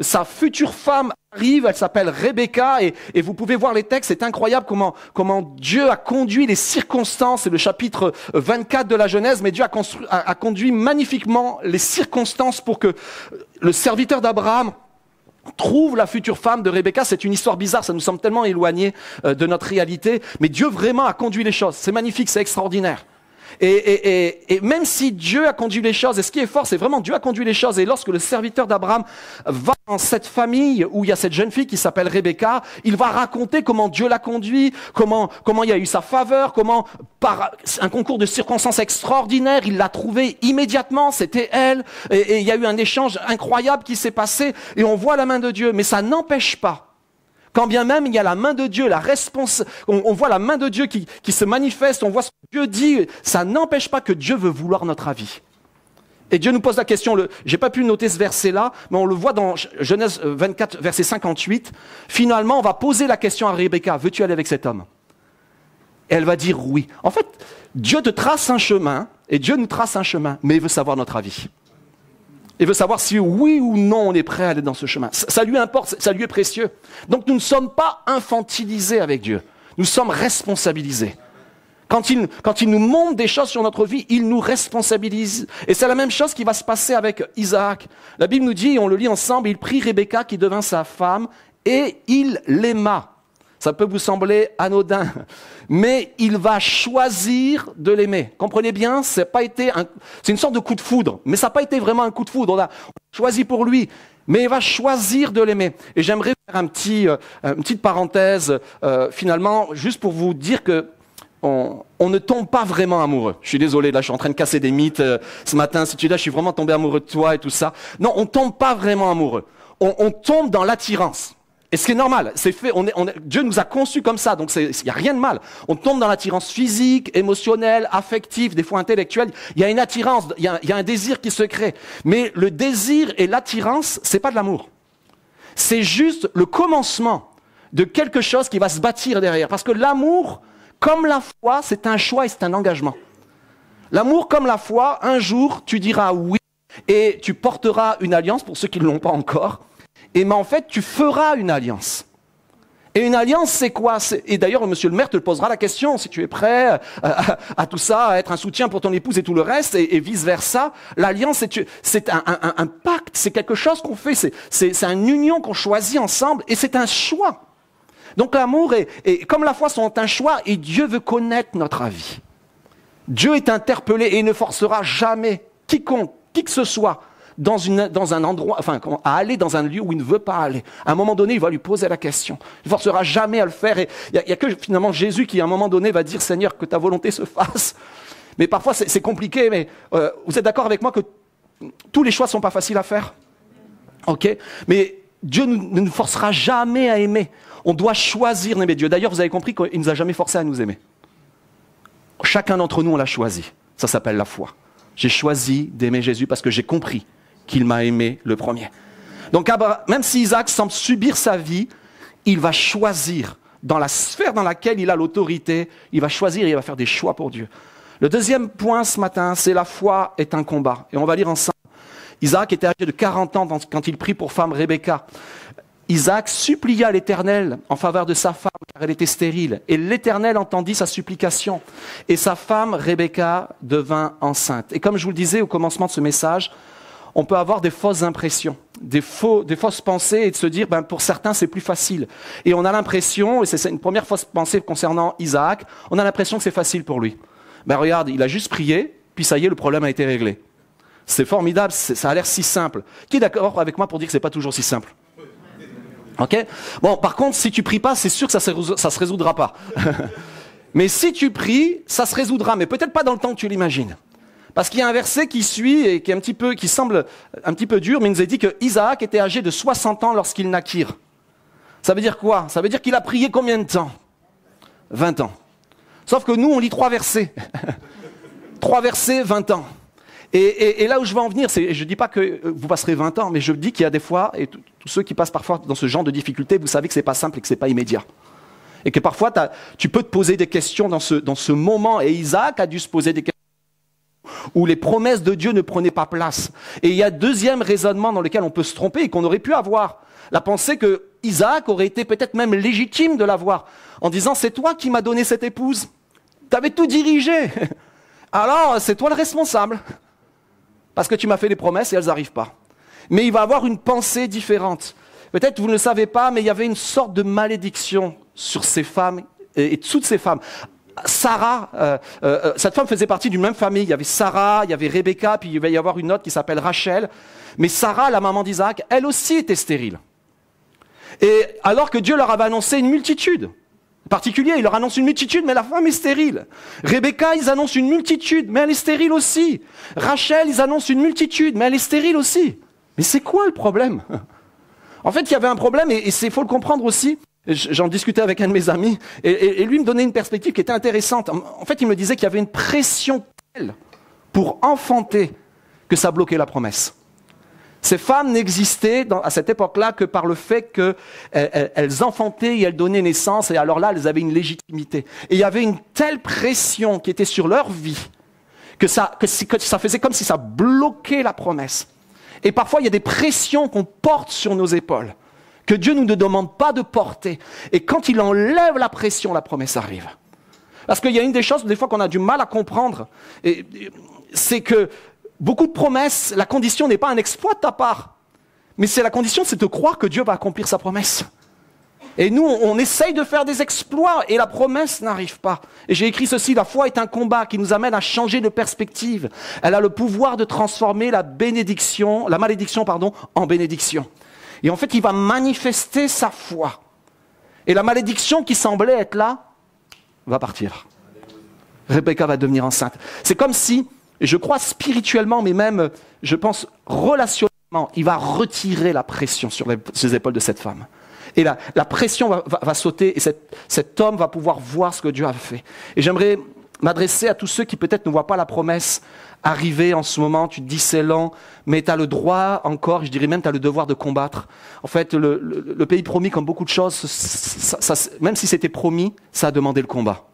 sa future femme arrive, elle s'appelle Rebecca, et vous pouvez voir les textes, c'est incroyable comment Dieu a conduit les circonstances, c'est le chapitre 24 de la Genèse, mais Dieu a conduit magnifiquement les circonstances pour que le serviteur d'Abraham trouve la future femme de Rebecca. C'est une histoire bizarre, ça nous semble tellement éloigné de notre réalité, mais Dieu vraiment a conduit les choses. C'est magnifique, c'est extraordinaire. Et même si Dieu a conduit les choses, et ce qui est fort, c'est vraiment Dieu a conduit les choses. Et lorsque le serviteur d'Abraham va dans cette famille où il y a cette jeune fille qui s'appelle Rebecca, il va raconter comment Dieu l'a conduit, comment il y a eu sa faveur, comment par un concours de circonstances extraordinaires, il l'a trouvée immédiatement, c'était elle. Et il y a eu un échange incroyable qui s'est passé. Et on voit la main de Dieu, mais ça n'empêche pas. Quand bien même il y a la main de Dieu, on voit la main de Dieu qui se manifeste, on voit ce que Dieu dit, ça n'empêche pas que Dieu veut vouloir notre avis. Et Dieu nous pose la question, j'ai pas pu noter ce verset-là, mais on le voit dans Genèse 24, verset 58. Finalement, on va poser la question à Rebecca, veux-tu aller avec cet homme? Et elle va dire oui. En fait, Dieu te trace un chemin, et Dieu nous trace un chemin, mais il veut savoir notre avis. Il veut savoir si oui ou non on est prêt à aller dans ce chemin. Ça lui importe, ça lui est précieux. Donc nous ne sommes pas infantilisés avec Dieu. Nous sommes responsabilisés. Quand il nous montre des choses sur notre vie, il nous responsabilise. Et c'est la même chose qui va se passer avec Isaac. La Bible nous dit, on le lit ensemble, il prit Rebecca qui devint sa femme et il l'aima. Ça peut vous sembler anodin, mais il va choisir de l'aimer. Comprenez bien, c'est une sorte de coup de foudre, mais ça n'a pas été vraiment un coup de foudre. On a choisi pour lui, mais il va choisir de l'aimer. Et j'aimerais faire une petite parenthèse, finalement, juste pour vous dire que on ne tombe pas vraiment amoureux. Je suis désolé, là, je suis en train de casser des mythes ce matin. Si tu es là, je suis vraiment tombé amoureux de toi et tout ça. Non, on ne tombe pas vraiment amoureux. On tombe dans l'attirance. Et ce qui est normal, c'est fait. Dieu nous a conçus comme ça, donc il n'y a rien de mal. On tombe dans l'attirance physique, émotionnelle, affective, des fois intellectuelle. Il y a une attirance, il y a un désir qui se crée. Mais le désir et l'attirance, c'est pas de l'amour. C'est juste le commencement de quelque chose qui va se bâtir derrière. Parce que l'amour, comme la foi, c'est un choix et c'est un engagement. L'amour, comme la foi, un jour, tu diras oui et tu porteras une alliance pour ceux qui ne l'ont pas encore. Mais en fait, tu feras une alliance. Et une alliance, c'est quoi? Et d'ailleurs, monsieur le maire te posera la question, si tu es prêt à tout ça, à être un soutien pour ton épouse et tout le reste, et vice-versa. L'alliance, c'est un pacte, c'est quelque chose qu'on fait, c'est une union qu'on choisit ensemble, et c'est un choix. Donc l'amour et comme la foi sont un choix, et Dieu veut connaître notre avis. Dieu est interpellé et il ne forcera jamais quiconque, qui que ce soit, dans un endroit, à aller dans un lieu où il ne veut pas aller. À un moment donné, il va lui poser la question. Il ne forcera jamais à le faire. Et il n'y a que finalement Jésus qui, à un moment donné, va dire « Seigneur, que ta volonté se fasse ». Mais parfois, c'est compliqué. Mais vous êtes d'accord avec moi que tous les choix ne sont pas faciles à faire? Ok. Mais Dieu ne nous forcera jamais à aimer. On doit choisir d'aimer Dieu. D'ailleurs, vous avez compris qu'il ne nous a jamais forcé à nous aimer. Chacun d'entre nous, on l'a choisi. Ça s'appelle la foi. J'ai choisi d'aimer Jésus parce que j'ai compris qu'il m'a aimé le premier. Donc même si Isaac semble subir sa vie, il va choisir dans la sphère dans laquelle il a l'autorité, il va choisir et il va faire des choix pour Dieu. Le deuxième point ce matin, c'est la foi est un combat. Et on va lire ensemble. Isaac était âgé de 40 ans quand il prit pour femme Rebecca. Isaac supplia l'Éternel en faveur de sa femme, car elle était stérile. Et l'Éternel entendit sa supplication. Et sa femme, Rebecca, devint enceinte. Et comme je vous le disais au commencement de ce message, on peut avoir des fausses impressions, des fausses pensées et de se dire, pour certains, c'est plus facile. Et on a l'impression, et c'est une première fausse pensée concernant Isaac, on a l'impression que c'est facile pour lui. Regarde, il a juste prié, puis ça y est, le problème a été réglé. C'est formidable, ça a l'air si simple. Qui est d'accord avec moi pour dire que c'est pas toujours si simple? Ok? Bon, par contre, si tu pries pas, c'est sûr que ça se résoudra pas. Mais si tu pries, ça se résoudra, mais peut-être pas dans le temps que tu l'imagines. Parce qu'il y a un verset qui suit et qui semble un petit peu dur, mais il nous est dit que Isaac était âgé de 60 ans lorsqu'ils naquirent. Ça veut dire quoi? Ça veut dire qu'il a prié combien de temps? 20 ans. Sauf que nous, on lit 3 versets. 3 versets, 20 ans. Et là où je veux en venir, je ne dis pas que vous passerez 20 ans, mais je dis qu'il y a des fois, et tous ceux qui passent parfois dans ce genre de difficultés, vous savez que ce n'est pas simple et que ce n'est pas immédiat. Et que parfois, tu peux te poser des questions dans ce moment, et Isaac a dû se poser des questions où les promesses de Dieu ne prenaient pas place. Et il y a deuxième raisonnement dans lequel on peut se tromper et qu'on aurait pu avoir. La pensée que Isaac aurait été peut-être même légitime de l'avoir, en disant « c'est toi qui m'as donné cette épouse, tu avais tout dirigé, alors c'est toi le responsable, parce que tu m'as fait des promesses et elles n'arrivent pas. » Mais il va avoir une pensée différente. Peut-être vous ne le savez pas, mais il y avait une sorte de malédiction sur ces femmes et toutes ces femmes. Sarah, cette femme faisait partie d'une même famille. Il y avait Sarah, il y avait Rebecca, puis il va y avoir une autre qui s'appelle Rachel. Mais Sarah, la maman d'Isaac, elle aussi était stérile. Et alors que Dieu leur avait annoncé une multitude, en particulier, il leur annonce une multitude, mais la femme est stérile. Rebecca, ils annoncent une multitude, mais elle est stérile aussi. Rachel, ils annoncent une multitude, mais elle est stérile aussi. Mais c'est quoi le problème? En fait, il y avait un problème, et il faut le comprendre aussi. J'en discutais avec un de mes amis, et lui me donnait une perspective qui était intéressante. En fait, il me disait qu'il y avait une pression telle pour enfanter que ça bloquait la promesse. Ces femmes n'existaient à cette époque-là que par le fait qu'elles enfantaient et elles donnaient naissance, et alors là, elles avaient une légitimité. Et il y avait une telle pression qui était sur leur vie que ça faisait comme si ça bloquait la promesse. Et parfois, il y a des pressions qu'on porte sur nos épaules, que Dieu ne nous demande pas de porter. Et quand il enlève la pression, la promesse arrive. Parce qu'il y a une des choses, des fois, qu'on a du mal à comprendre, c'est que beaucoup de promesses, la condition n'est pas un exploit de ta part, mais la condition, c'est de croire que Dieu va accomplir sa promesse. Et nous, on essaye de faire des exploits et la promesse n'arrive pas. Et j'ai écrit ceci, la foi est un combat qui nous amène à changer de perspective. Elle a le pouvoir de transformer la malédiction, en bénédiction. Et en fait, il va manifester sa foi. Et la malédiction qui semblait être là, va partir. Rebecca va devenir enceinte. C'est comme si, je crois spirituellement, mais même, je pense relationnellement, il va retirer la pression sur les épaules de cette femme. Et la pression va sauter, et cet homme va pouvoir voir ce que Dieu a fait. Et j'aimerais m'adresser à tous ceux qui peut-être ne voient pas la promesse arriver en ce moment. Tu te dis c'est lent, mais tu as le droit encore, je dirais même tu as le devoir de combattre. En fait, le pays promis, comme beaucoup de choses, même si c'était promis, ça a demandé le combat.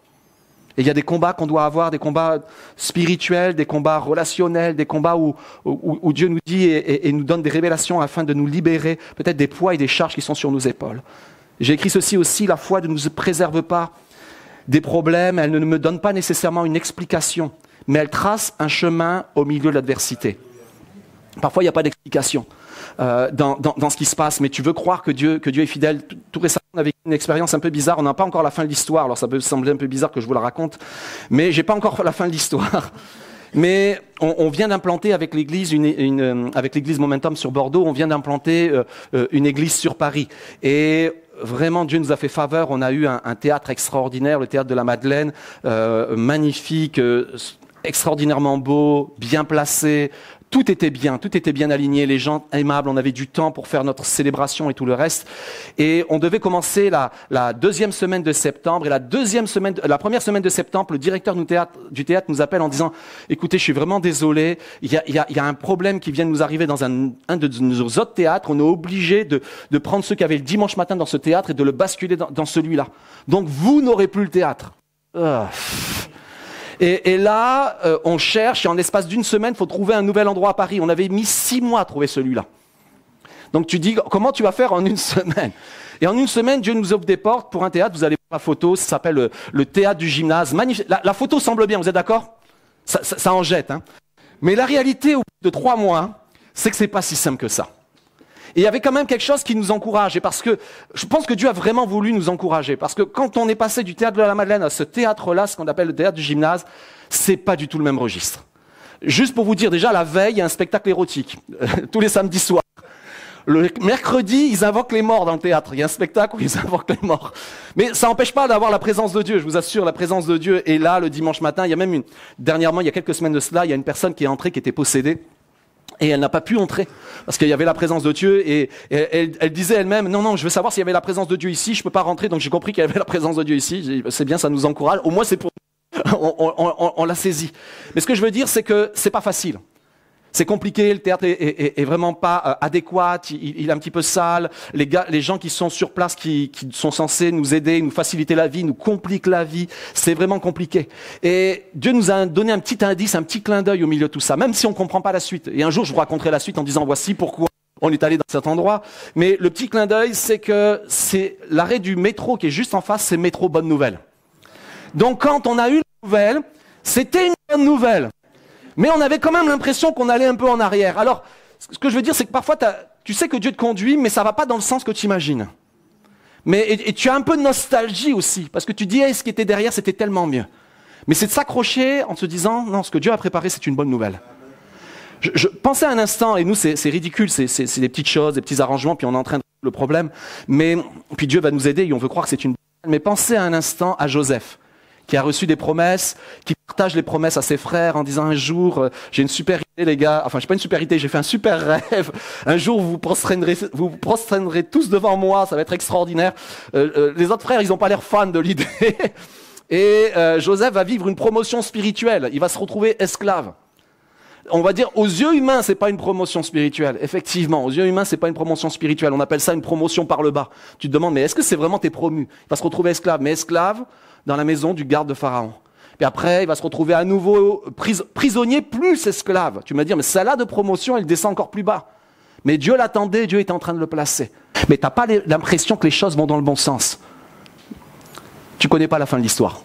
Et il y a des combats qu'on doit avoir, des combats spirituels, des combats relationnels, des combats où Dieu nous dit et nous donne des révélations afin de nous libérer peut-être des poids et des charges qui sont sur nos épaules. J'ai écrit ceci aussi, la foi ne nous préserve pas des problèmes, elle ne me donne pas nécessairement une explication, mais elle trace un chemin au milieu de l'adversité. Parfois, il n'y a pas d'explication dans ce qui se passe, mais tu veux croire que Dieu est fidèle. Tout récemment, on avait une expérience un peu bizarre. On n'a pas encore la fin de l'histoire, alors ça peut sembler un peu bizarre que je vous la raconte, mais j'ai pas encore la fin de l'histoire. Mais on vient d'implanter avec l'église avec l'église Momentum sur Bordeaux, on vient d'implanter une église sur Paris. Et vraiment, Dieu nous a fait faveur. On a eu un théâtre extraordinaire, le théâtre de la Madeleine, magnifique, extraordinairement beau, bien placé. Tout était bien aligné, les gens aimables, on avait du temps pour faire notre célébration et tout le reste. Et on devait commencer la deuxième semaine de septembre. Et la première semaine de septembre, le directeur du théâtre nous appelle en disant « Écoutez, je suis vraiment désolé, il y a un problème qui vient de nous arriver dans un de nos autres théâtres. On est obligé de prendre ceux qui avaient le dimanche matin dans ce théâtre et de le basculer dans celui-là. Donc vous n'aurez plus le théâtre. » Et là, on cherche, et en l'espace d'une semaine, il faut trouver un nouvel endroit à Paris. On avait mis 6 mois à trouver celui-là. Donc tu dis, comment tu vas faire en une semaine? Et en une semaine, Dieu nous ouvre des portes pour un théâtre. Vous allez voir la photo, ça s'appelle le théâtre du gymnase. Magnifique. La photo semble bien, vous êtes d'accord? Ça en jette. Hein. Mais la réalité, au bout de 3 mois, c'est que c'est pas si simple que ça. Et il y avait quand même quelque chose qui nous encourage, et parce que je pense que Dieu a vraiment voulu nous encourager, parce que quand on est passé du théâtre de la Madeleine à ce théâtre-là, ce qu'on appelle le théâtre du gymnase, c'est pas du tout le même registre. Juste pour vous dire, déjà, la veille, il y a un spectacle érotique, tous les samedis soirs. Le mercredi, ils invoquent les morts dans le théâtre. Il y a un spectacle où ils invoquent les morts. Mais ça n'empêche pas d'avoir la présence de Dieu. Je vous assure, la présence de Dieu est là le dimanche matin. Il y a même dernièrement, il y a quelques semaines de cela, il y a une personne qui est entrée, qui était possédée. Et elle n'a pas pu entrer, parce qu'il y avait la présence de Dieu, et elle disait elle-même, non, je veux savoir s'il y avait la présence de Dieu ici, je peux pas rentrer, donc j'ai compris qu'il y avait la présence de Dieu ici, c'est bien, ça nous encourage, au moins c'est pour on l'a saisi. Mais ce que je veux dire, c'est que c'est pas facile. C'est compliqué, le théâtre est vraiment pas adéquat, il est un petit peu sale, les gens qui sont sur place, qui sont censés nous aider, nous faciliter la vie, nous compliquent la vie, c'est vraiment compliqué. Et Dieu nous a donné un petit indice, un petit clin d'œil au milieu de tout ça, même si on comprend pas la suite. Et un jour, je vous raconterai la suite en disant voici pourquoi on est allé dans cet endroit. Mais le petit clin d'œil, c'est que c'est l'arrêt du métro qui est juste en face, c'est métro Bonne Nouvelle. Donc quand on a eu la nouvelle, c'était une bonne nouvelle. Mais on avait quand même l'impression qu'on allait un peu en arrière. Alors, ce que je veux dire, c'est que parfois, tu sais que Dieu te conduit, mais ça va pas dans le sens que tu imagines. Et tu as un peu de nostalgie aussi, parce que tu dis, ce qui était derrière, c'était tellement mieux. Mais c'est de s'accrocher en se disant, non, ce que Dieu a préparé, c'est une bonne nouvelle. Je pensais un instant, et nous c'est ridicule, c'est des petites choses, des petits arrangements, puis on est en train de résoudre le problème, mais puis Dieu va nous aider et on veut croire que c'est une bonne nouvelle. Mais pensez un instant à Joseph, qui a reçu des promesses, qui partage les promesses à ses frères en disant un jour, j'ai une super idée les gars, enfin j'ai pas une super idée, j'ai fait un super rêve, un jour vous vous prosternerez tous devant moi, ça va être extraordinaire. Les autres frères, ils n'ont pas l'air fans de l'idée. Et Joseph va vivre une promotion spirituelle, il va se retrouver esclave. On va dire, aux yeux humains, c'est pas une promotion spirituelle. Effectivement, aux yeux humains, c'est pas une promotion spirituelle. On appelle ça une promotion par le bas. Tu te demandes, mais est-ce que c'est vraiment t'es promu? Il va se retrouver esclave, mais esclave dans la maison du garde de Pharaon. Puis après, il va se retrouver à nouveau prisonnier plus esclave. Tu vas dire, mais celle-là de promotion, elle descend encore plus bas. Mais Dieu l'attendait, Dieu était en train de le placer. Mais t'as pas l'impression que les choses vont dans le bon sens. Tu connais pas la fin de l'histoire.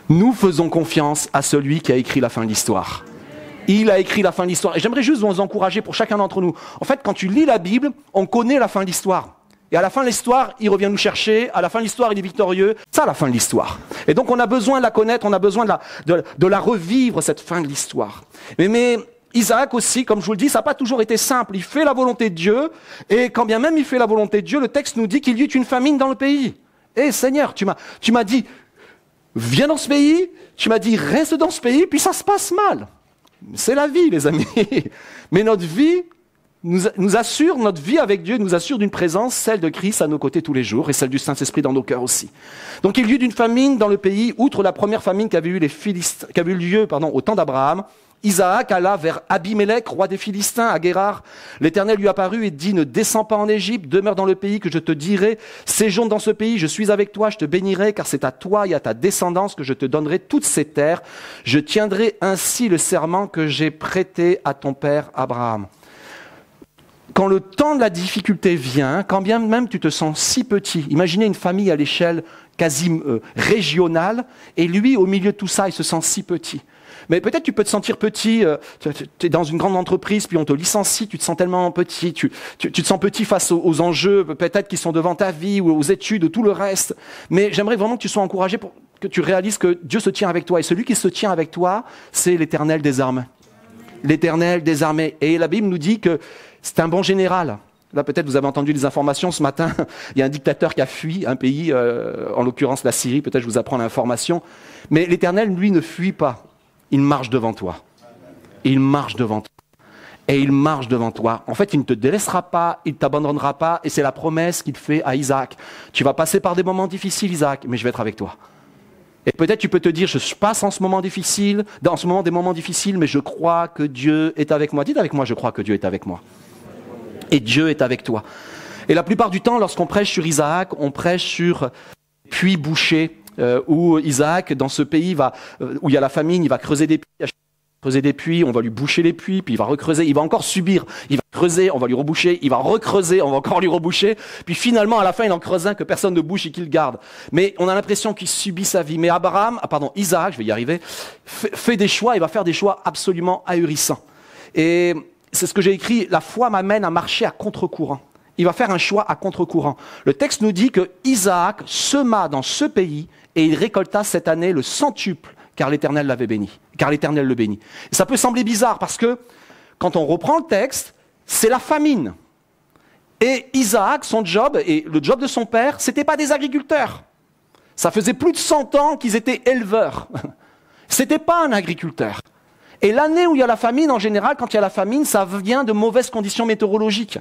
Nous faisons confiance à celui qui a écrit la fin de l'histoire. Il a écrit la fin de l'histoire. Et j'aimerais juste vous encourager pour chacun d'entre nous. En fait, quand tu lis la Bible, on connaît la fin de l'histoire. Et à la fin de l'histoire, il revient nous chercher. À la fin de l'histoire, il est victorieux. C'est ça la fin de l'histoire. Et donc on a besoin de la connaître, on a besoin de la revivre, cette fin de l'histoire. Mais Isaac aussi, comme je vous le dis, ça n'a pas toujours été simple. Il fait la volonté de Dieu. Et quand bien même il fait la volonté de Dieu, le texte nous dit qu'il y eut une famine dans le pays. Seigneur, tu m'as dit, viens dans ce pays. Tu m'as dit, reste dans ce pays. Puis ça se passe mal. C'est la vie, les amis. Mais notre vie nous assure, notre vie avec Dieu nous assure d'une présence, celle de Christ à nos côtés tous les jours et celle du Saint-Esprit dans nos cœurs aussi. Donc il y eut d'une famine dans le pays, outre la première famine qui avait eu lieu au temps d'Abraham. Isaac alla vers Abimélec, roi des Philistins, à Guérar. L'Éternel lui apparut et dit, ne descends pas en Égypte, demeure dans le pays que je te dirai. Séjourne dans ce pays, je suis avec toi, je te bénirai, car c'est à toi et à ta descendance que je te donnerai toutes ces terres. Je tiendrai ainsi le serment que j'ai prêté à ton père Abraham. Quand le temps de la difficulté vient, quand bien même tu te sens si petit, imaginez une famille à l'échelle quasi régionale, et lui, au milieu de tout ça, il se sent si petit. Mais peut-être tu peux te sentir petit, tu es dans une grande entreprise, puis on te licencie, tu te sens tellement petit, tu te sens petit face aux enjeux peut-être qui sont devant ta vie, ou aux études, ou tout le reste. Mais j'aimerais vraiment que tu sois encouragé pour que tu réalises que Dieu se tient avec toi. Et celui qui se tient avec toi, c'est l'Éternel des armées. L'Éternel des armées. Et la Bible nous dit que c'est un bon général. Là, peut-être vous avez entendu des informations ce matin. Il y a un dictateur qui a fui un pays, en l'occurrence la Syrie. Peut-être je vous apprends l'information. Mais l'Éternel, lui, ne fuit pas. Il marche devant toi. Il marche devant toi. Et il marche devant toi. En fait, il ne te délaissera pas, il ne t'abandonnera pas. Et c'est la promesse qu'il fait à Isaac. Tu vas passer par des moments difficiles, Isaac, mais je vais être avec toi. Et peut-être tu peux te dire, je passe en ce moment difficile, dans ce moment des moments difficiles, mais je crois que Dieu est avec moi. Dites avec moi, je crois que Dieu est avec moi. Et Dieu est avec toi. Et la plupart du temps, lorsqu'on prêche sur Isaac, on prêche sur puits bouchés, où Isaac, dans ce pays, où il y a la famine, il va creuser des puits, on va lui boucher les puits, puis il va recreuser, il va encore subir, il va creuser, on va lui reboucher, il va recreuser, on va encore lui reboucher, puis finalement, à la fin, il en creuse un que personne ne bouche et qu'il garde. Mais on a l'impression qu'il subit sa vie. Mais Isaac, je vais y arriver, fait des choix, il va faire des choix absolument ahurissants. Et c'est ce que j'ai écrit, la foi m'amène à marcher à contre-courant. Il va faire un choix à contre-courant. Le texte nous dit que Isaac sema dans ce pays et il récolta cette année le centuple, car l'Éternel l'avait béni. Car l'Éternel le bénit. Et ça peut sembler bizarre parce que quand on reprend le texte, c'est la famine. Et Isaac, son job et le job de son père, c'était pas des agriculteurs. Ça faisait plus de 100 ans qu'ils étaient éleveurs. C'était pas un agriculteur. Et l'année où il y a la famine, en général, quand il y a la famine, ça vient de mauvaises conditions météorologiques.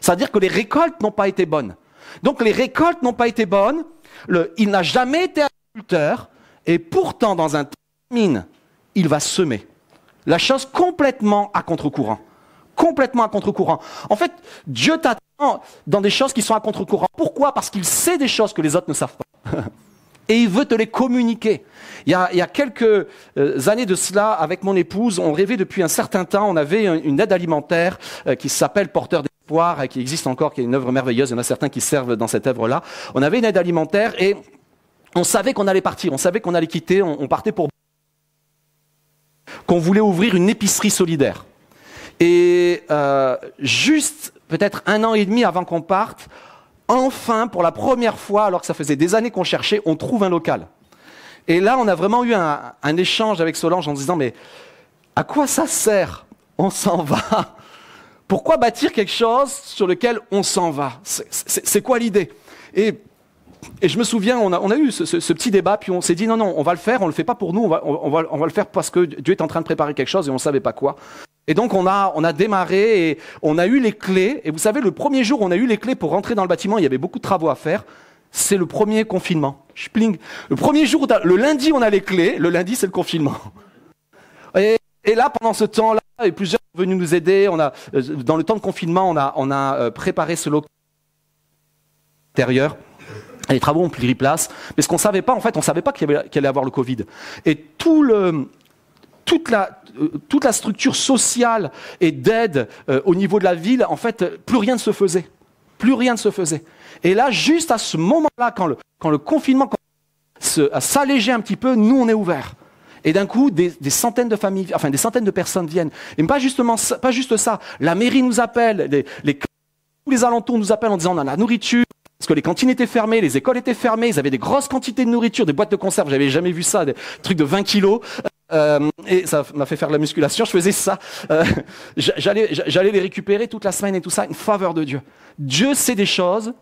C'est-à-dire que les récoltes n'ont pas été bonnes. Donc les récoltes n'ont pas été bonnes, il n'a jamais été agriculteur, et pourtant dans un temps de famine, il va semer. La chose complètement à contre-courant. Complètement à contre-courant. En fait, Dieu t'attend dans des choses qui sont à contre-courant. Pourquoi ? Parce qu'il sait des choses que les autres ne savent pas. Et il veut te les communiquer. Il y a quelques années de cela, avec mon épouse, on rêvait depuis un certain temps, on avait une aide alimentaire qui s'appelle Porteur d'Espoir, et qui existe encore, qui est une œuvre merveilleuse, il y en a certains qui servent dans cette œuvre-là. On avait une aide alimentaire et on savait qu'on allait partir, on savait qu'on allait quitter, on partait pour... qu'on voulait ouvrir une épicerie solidaire. Et juste peut-être 1 an et demi avant qu'on parte, enfin, pour la première fois, alors que ça faisait des années qu'on cherchait, on trouve un local. Et là, on a vraiment eu un échange avec Solange en disant, mais à quoi ça sert? On s'en va. Pourquoi bâtir quelque chose sur lequel on s'en va? C'est quoi l'idée? Et je me souviens, on a eu ce petit débat, puis on s'est dit, non, on va le faire, on le fait pas pour nous, on va le faire parce que Dieu est en train de préparer quelque chose et on ne savait pas quoi. Et donc on a démarré et on a eu les clés. Et vous savez, le premier jour, on a eu les clés pour rentrer dans le bâtiment, il y avait beaucoup de travaux à faire. C'est le premier confinement. Spling. Le premier jour, le lundi, on a les clés, le lundi, c'est le confinement. Et là, pendant ce temps-là, et plusieurs sont venus nous aider. Dans le temps de confinement, on a préparé ce local intérieur. Les travaux ont pris place. Mais ce qu'on ne savait pas, en fait, on ne savait pas qu'il allait avoir le Covid. Et toute la structure sociale et d'aide au niveau de la ville, en fait, plus rien ne se faisait. Plus rien ne se faisait. Et là, juste à ce moment-là, quand le confinement s'allégeait un petit peu, nous, on est ouverts. Et d'un coup, des centaines de familles, enfin des centaines de personnes viennent. Et pas juste ça. La mairie nous appelle, tous les alentours nous appellent en disant on a la nourriture, parce que les cantines étaient fermées, les écoles étaient fermées, ils avaient des grosses quantités de nourriture, des boîtes de conserve, j'avais jamais vu ça, des trucs de 20 kilos. Et ça m'a fait faire de la musculation, je faisais ça. J'allais les récupérer toute la semaine et tout ça, une faveur de Dieu. Dieu sait des choses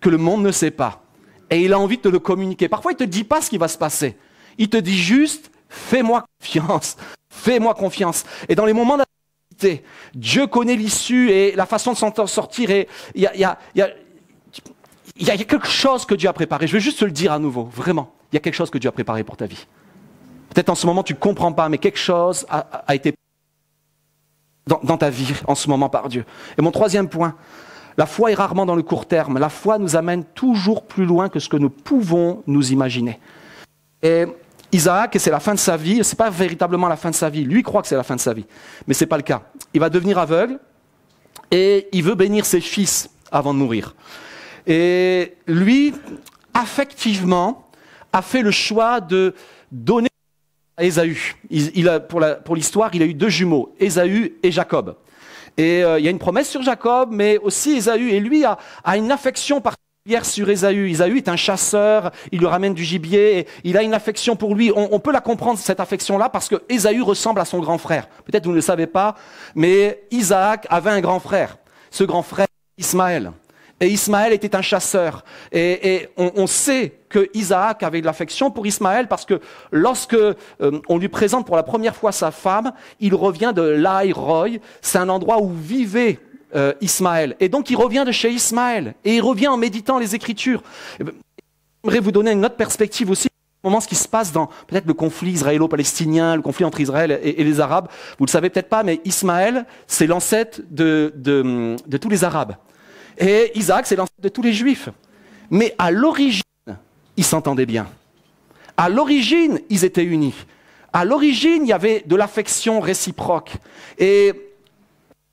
que le monde ne sait pas. Et il a envie de te le communiquer. Parfois, il ne te dit pas ce qui va se passer. Il te dit juste, fais-moi confiance. Fais-moi confiance. Et dans les moments d'adversité, Dieu connaît l'issue et la façon de s'en sortir. Et il y a quelque chose que Dieu a préparé. Je vais juste te le dire à nouveau, vraiment. Il y a quelque chose que Dieu a préparé pour ta vie. Peut-être en ce moment, tu ne comprends pas, mais quelque chose a été dans ta vie en ce moment par Dieu. Et mon troisième point, la foi est rarement dans le court terme. La foi nous amène toujours plus loin que ce que nous pouvons nous imaginer. Et Isaac, et c'est la fin de sa vie, ce n'est pas véritablement la fin de sa vie. Lui, il croit que c'est la fin de sa vie, mais ce n'est pas le cas. Il va devenir aveugle et il veut bénir ses fils avant de mourir. Et lui, affectivement, a fait le choix de donner à Ésaü. Pour l'histoire, il a eu 2 jumeaux, Ésaü et Jacob. Et il y a une promesse sur Jacob, mais aussi Ésaü. Et lui a une affection particulière sur Ésaü. Ésaü est un chasseur, il lui ramène du gibier, et il a une affection pour lui. On peut la comprendre, cette affection-là, parce que Ésaü ressemble à son grand frère. Peut-être vous ne le savez pas, mais Isaac avait un grand frère. Ce grand frère, Ismaël. Et Ismaël était un chasseur. Et on sait que Isaac avait de l'affection pour Ismaël parce que lorsque on lui présente pour la première fois sa femme, il revient de Laï-Roy. C'est un endroit où vivait Ismaël. Et donc il revient de chez Ismaël. Et il revient en méditant les Écritures. J'aimerais vous donner une autre perspective aussi. Au moment ce qui se passe dans peut-être le conflit israélo-palestinien, le conflit entre Israël et les Arabes. Vous le savez peut-être pas, mais Ismaël, c'est l'ancêtre de tous les Arabes. Et Isaac, c'est l'ancêtre de tous les Juifs. Mais à l'origine, ils s'entendaient bien. À l'origine, ils étaient unis. À l'origine, il y avait de l'affection réciproque. Et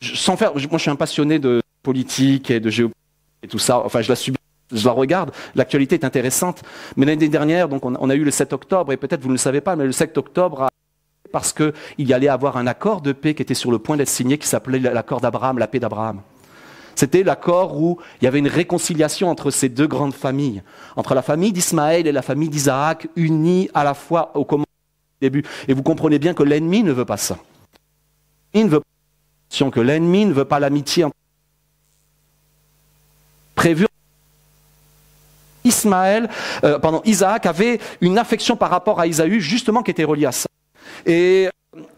moi, je suis un passionné de politique et de géopolitique et tout ça. Enfin, je la regarde. L'actualité est intéressante. Mais l'année dernière, donc, on a eu le 7 octobre, et peut-être vous ne le savez pas, mais le 7 octobre, parce qu'il y allait avoir un accord de paix qui était sur le point d'être signé, qui s'appelait l'accord d'Abraham, la paix d'Abraham. C'était l'accord où il y avait une réconciliation entre ces 2 grandes familles, entre la famille d'Ismaël et la famille d'Isaac, unies à la fois au début. Et vous comprenez bien que l'ennemi ne veut pas ça. Il ne veut pas que l'ennemi ne veut pas l'amitié prévue. Isaac avait une affection par rapport à Ésaü, justement, qui était reliée à ça. Et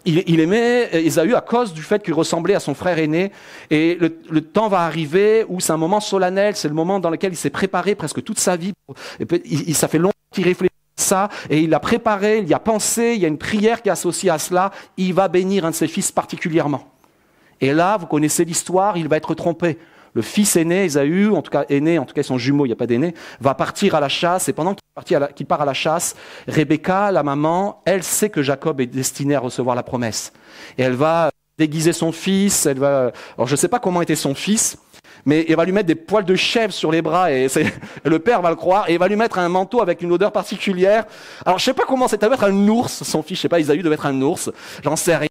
il aimait Ésaü à cause du fait qu'il ressemblait à son frère aîné. Et le temps va arriver où c'est un moment solennel, c'est le moment dans lequel il s'est préparé presque toute sa vie. Ça fait longtemps qu'il réfléchit à ça, et il l'a préparé, il y a pensé, il y a une prière qui est associée à cela. Il va bénir un de ses fils particulièrement. Et là, vous connaissez l'histoire, il va être trompé. Le fils aîné, Ésaü, en tout cas son jumeau, il n'y a pas d'aîné, va partir à la chasse. Et pendant qu'il part à la chasse, Rebecca, la maman, elle sait que Jacob est destiné à recevoir la promesse. Et elle va déguiser son fils. Alors je ne sais pas comment était son fils, mais elle va lui mettre des poils de chèvre sur les bras, et le père va le croire, et il va lui mettre un manteau avec une odeur particulière. Alors je ne sais pas comment c'était, devait être un ours, son fils, je ne sais pas, Ésaü devait être un ours, j'en sais rien.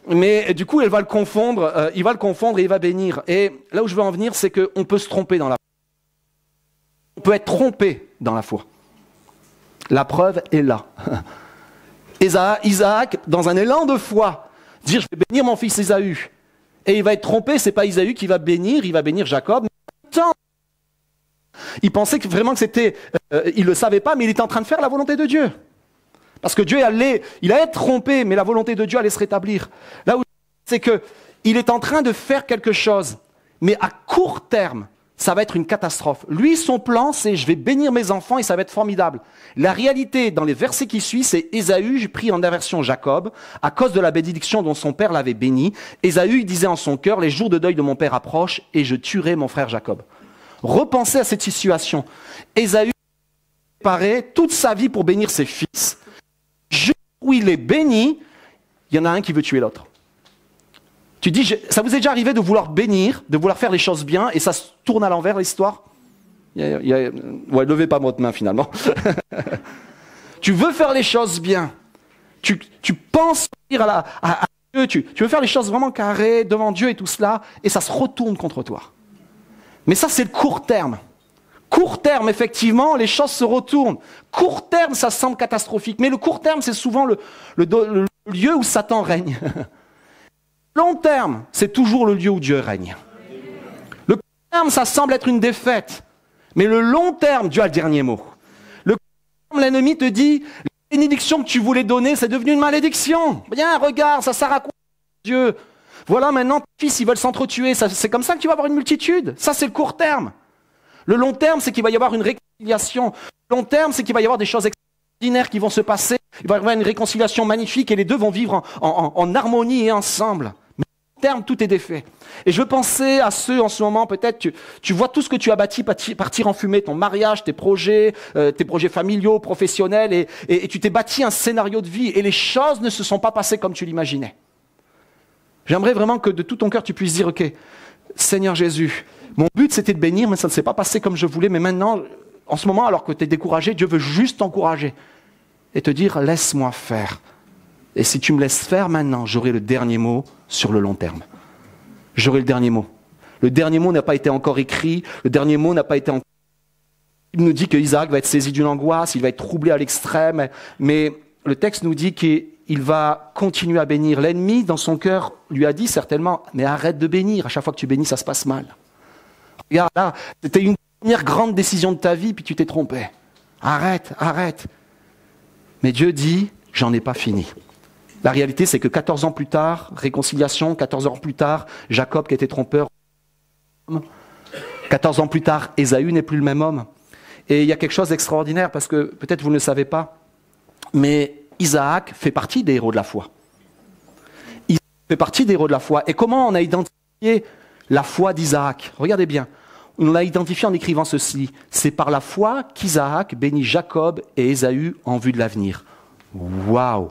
Mais du coup, il va le confondre et il va bénir. Et là où je veux en venir, c'est qu'on peut se tromper dans la On peut être trompé dans la foi. La preuve est là. Isaac, dans un élan de foi, dire je vais bénir mon fils Ésaü. Et il va être trompé, c'est pas Ésaü qui va bénir, il va bénir Jacob. Il pensait que vraiment que c'était, il le savait pas, mais il était en train de faire la volonté de Dieu. Parce que Dieu il allait être trompé, mais la volonté de Dieu allait se rétablir. Là où c'est que il est en train de faire quelque chose, mais à court terme, ça va être une catastrophe. Lui, son plan, c'est je vais bénir mes enfants et ça va être formidable. La réalité, dans les versets qui suivent, c'est Ésaü, pris en aversion Jacob, à cause de la bénédiction dont son père l'avait béni. Ésaü il disait en son cœur, les jours de deuil de mon père approchent et je tuerai mon frère Jacob. Repensez à cette situation. Ésaü a préparé toute sa vie pour bénir ses fils. Le jour où il est béni, il y en a un qui veut tuer l'autre. Tu dis, ça vous est déjà arrivé de vouloir bénir, de vouloir faire les choses bien, et ça se tourne à l'envers, l'histoire? Ouais, levez pas votre main finalement. Tu veux faire les choses bien. Tu penses dire à Dieu, tu veux faire les choses vraiment carrées devant Dieu et tout cela, et ça se retourne contre toi. Mais ça, c'est le court terme. Court terme, effectivement, les choses se retournent. Court terme, ça semble catastrophique. Mais le court terme, c'est souvent le lieu où Satan règne. Long terme, c'est toujours le lieu où Dieu règne. Le court terme, ça semble être une défaite. Mais le long terme, Dieu a le dernier mot. Le court terme, l'ennemi te dit, la bénédiction que tu voulais donner, c'est devenu une malédiction. Viens, regarde, ça sert à quoi, Dieu? Voilà, maintenant, tes fils, ils veulent s'entretuer. C'est comme ça que tu vas avoir une multitude. Ça, c'est le court terme. Le long terme, c'est qu'il va y avoir une réconciliation. Le long terme, c'est qu'il va y avoir des choses extraordinaires qui vont se passer. Il va y avoir une réconciliation magnifique et les deux vont vivre en harmonie et ensemble. Mais le long terme, tout est défait. Et je veux penser à ceux en ce moment, peut-être, tu vois tout ce que tu as bâti partir en fumée, ton mariage, tes projets familiaux, professionnels, et tu t'es bâti un scénario de vie et les choses ne se sont pas passées comme tu l'imaginais. J'aimerais vraiment que de tout ton cœur, tu puisses dire, ok, Seigneur Jésus, mon but c'était de bénir, mais ça ne s'est pas passé comme je voulais, mais maintenant, en ce moment, alors que tu es découragé, Dieu veut juste t'encourager et te dire, laisse-moi faire. Et si tu me laisses faire maintenant, j'aurai le dernier mot sur le long terme. J'aurai le dernier mot. Le dernier mot n'a pas été encore écrit, le dernier mot n'a pas été encore... Il nous dit qu'Isaac va être saisi d'une angoisse, il va être troublé à l'extrême, mais le texte nous dit qu'il va continuer à bénir. L'ennemi, dans son cœur, lui a dit certainement, mais arrête de bénir, à chaque fois que tu bénis, ça se passe mal. Regarde là, c'était une première grande décision de ta vie, puis tu t'es trompé. Arrête. Mais Dieu dit, j'en ai pas fini. La réalité, c'est que 14 ans plus tard, réconciliation, 14 ans plus tard, Jacob qui était trompeur, 14 ans plus tard, Ésaü n'est plus le même homme. Et il y a quelque chose d'extraordinaire, parce que peut-être vous ne le savez pas, mais Isaac fait partie des héros de la foi. Il fait partie des héros de la foi. Et comment on a identifié la foi d'Isaac? Regardez bien. On l'a identifié en écrivant ceci. C'est par la foi qu'Isaac bénit Jacob et Ésaü en vue de l'avenir. Waouh!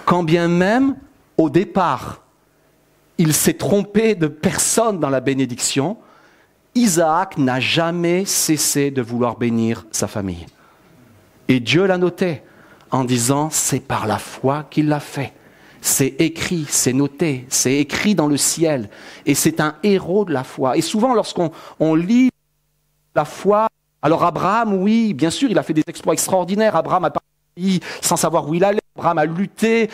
Quand bien même, au départ, il s'est trompé de personne dans la bénédiction, Isaac n'a jamais cessé de vouloir bénir sa famille. Et Dieu l'a noté en disant, c'est par la foi qu'il l'a fait. C'est écrit, c'est noté, c'est écrit dans le ciel. Et c'est un héros de la foi. Et souvent, lorsqu'on lit la foi, alors Abraham, oui, bien sûr, il a fait des exploits extraordinaires. Abraham a parti sans savoir où il allait. Abraham a lutté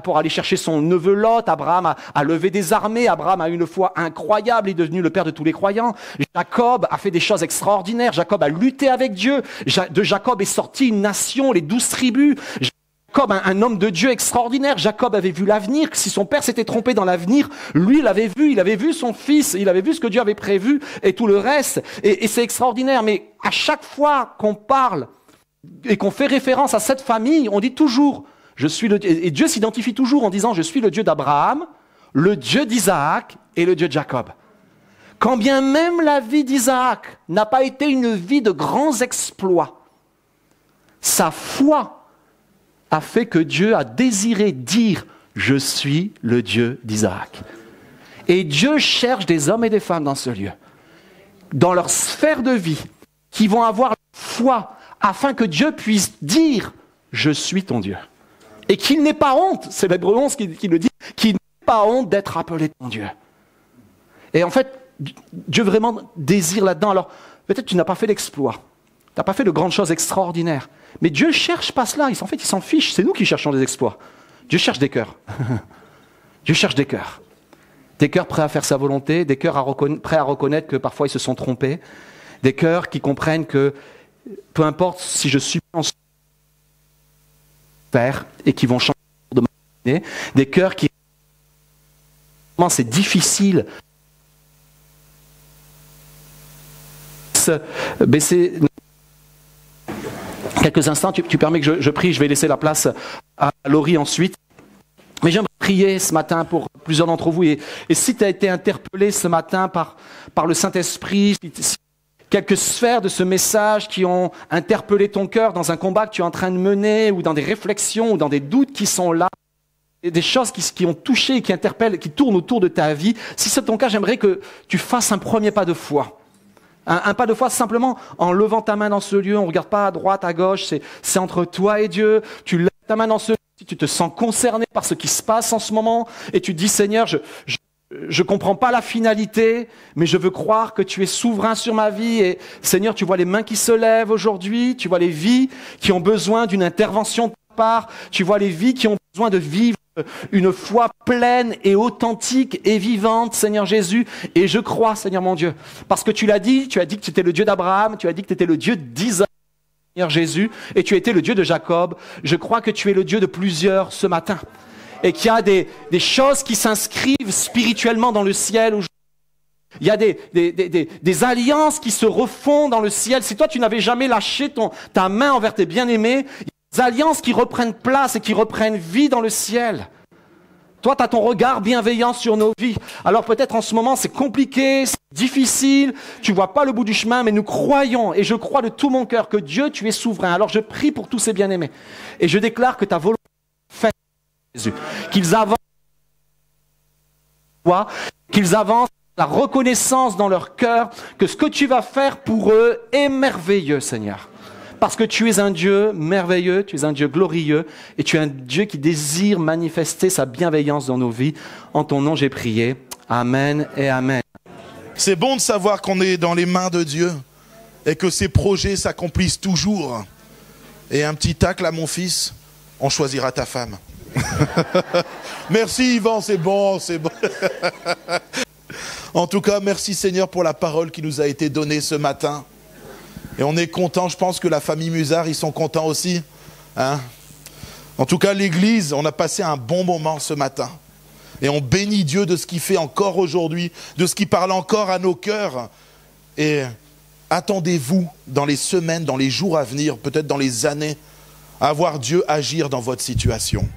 pour aller chercher son neveu Lot. Abraham a levé des armées. Abraham a une foi incroyable. Il est devenu le père de tous les croyants. Jacob a fait des choses extraordinaires. Jacob a lutté avec Dieu. De Jacob est sortie une nation, les 12 tribus. Jacob, un homme de Dieu extraordinaire. Jacob avait vu l'avenir. Si son père s'était trompé dans l'avenir, lui, il avait vu son fils. Il avait vu ce que Dieu avait prévu et tout le reste. Et c'est extraordinaire. Mais à chaque fois qu'on parle et qu'on fait référence à cette famille, on dit toujours, je suis le Dieu, et Dieu s'identifie toujours en disant, je suis le Dieu d'Abraham, le Dieu d'Isaac et le Dieu de Jacob. Quand bien même la vie d'Isaac n'a pas été une vie de grands exploits, sa foi a fait que Dieu a désiré dire, je suis le Dieu d'Isaac. Et Dieu cherche des hommes et des femmes dans ce lieu, dans leur sphère de vie, qui vont avoir la foi afin que Dieu puisse dire « Je suis ton Dieu ». Et qu'il n'ait pas honte, c'est l'Hébreu 11 qui le dit, qu'il n'ait pas honte d'être appelé ton Dieu. Et en fait, Dieu vraiment désire là-dedans. Alors, Peut-être que tu n'as pas fait d'exploit. Tu n'as pas fait de grandes choses extraordinaires. Mais Dieu ne cherche pas cela. En fait, il s'en fiche. C'est nous qui cherchons des exploits. Dieu cherche des cœurs. Dieu cherche des cœurs. Des cœurs prêts à faire sa volonté, des cœurs prêts à reconnaître que parfois ils se sont trompés, des cœurs qui comprennent que peu importe si je suis en faire et qui vont changer de ma vie, des cœurs qui c'est difficile baisser quelques instants, tu permets que je prie, je vais laisser la place à Laurie ensuite. Mais j'aimerais prier ce matin pour plusieurs d'entre vous. Et si tu as été interpellé ce matin par le Saint-Esprit, quelques sphères de ce message qui ont interpellé ton cœur dans un combat que tu es en train de mener, ou dans des réflexions, ou dans des doutes qui sont là, et des choses qui ont touché, qui interpellent, qui tournent autour de ta vie, si c'est ton cas, j'aimerais que tu fasses un premier pas de foi. Un pas de foi simplement en levant ta main dans ce lieu. On ne regarde pas à droite, à gauche, c'est entre toi et Dieu. Tu lèves ta main dans ce lieu, si tu te sens concerné par ce qui se passe en ce moment, et tu dis, Seigneur, je comprends pas la finalité, mais je veux croire que tu es souverain sur ma vie. Et Seigneur, tu vois les mains qui se lèvent aujourd'hui, tu vois les vies qui ont besoin d'une intervention de ta part, tu vois les vies qui ont besoin de vivre une foi pleine et authentique et vivante, Seigneur Jésus. Et je crois, Seigneur mon Dieu, parce que tu as dit que tu étais le Dieu d'Abraham, tu as dit que tu étais le Dieu d'Isaac, Seigneur Jésus, et tu étais le Dieu de Jacob. Je crois que tu es le Dieu de plusieurs ce matin, et qu'il y a des choses qui s'inscrivent spirituellement dans le ciel aujourd'hui. Il y a des alliances qui se refont dans le ciel. Si toi tu n'avais jamais lâché ta main envers tes bien-aimés, il y a des alliances qui reprennent place et qui reprennent vie dans le ciel. Toi, tu as ton regard bienveillant sur nos vies. Alors peut-être en ce moment c'est compliqué, c'est difficile, tu vois pas le bout du chemin, mais nous croyons, et je crois de tout mon cœur que Dieu, tu es souverain. Alors je prie pour tous ces bien-aimés, et je déclare que ta volonté est faite, Jésus, qu'ils avancent la reconnaissance dans leur cœur que ce que tu vas faire pour eux est merveilleux, Seigneur. Parce que tu es un Dieu merveilleux, tu es un Dieu glorieux, et tu es un Dieu qui désire manifester sa bienveillance dans nos vies. En ton nom, j'ai prié. Amen et amen. C'est bon de savoir qu'on est dans les mains de Dieu et que ses projets s'accomplissent toujours. Et un petit tacle à mon fils, on choisira ta femme. Merci Yvan, c'est bon, c'est bon. En tout cas, merci Seigneur pour la parole qui nous a été donnée ce matin. Et on est content, je pense que la famille Musard, ils sont contents aussi. Hein? En tout cas, l'église, on a passé un bon moment ce matin. Et on bénit Dieu de ce qu'il fait encore aujourd'hui, de ce qu'il parle encore à nos cœurs. Et attendez-vous dans les semaines, dans les jours à venir, peut-être dans les années, à voir Dieu agir dans votre situation.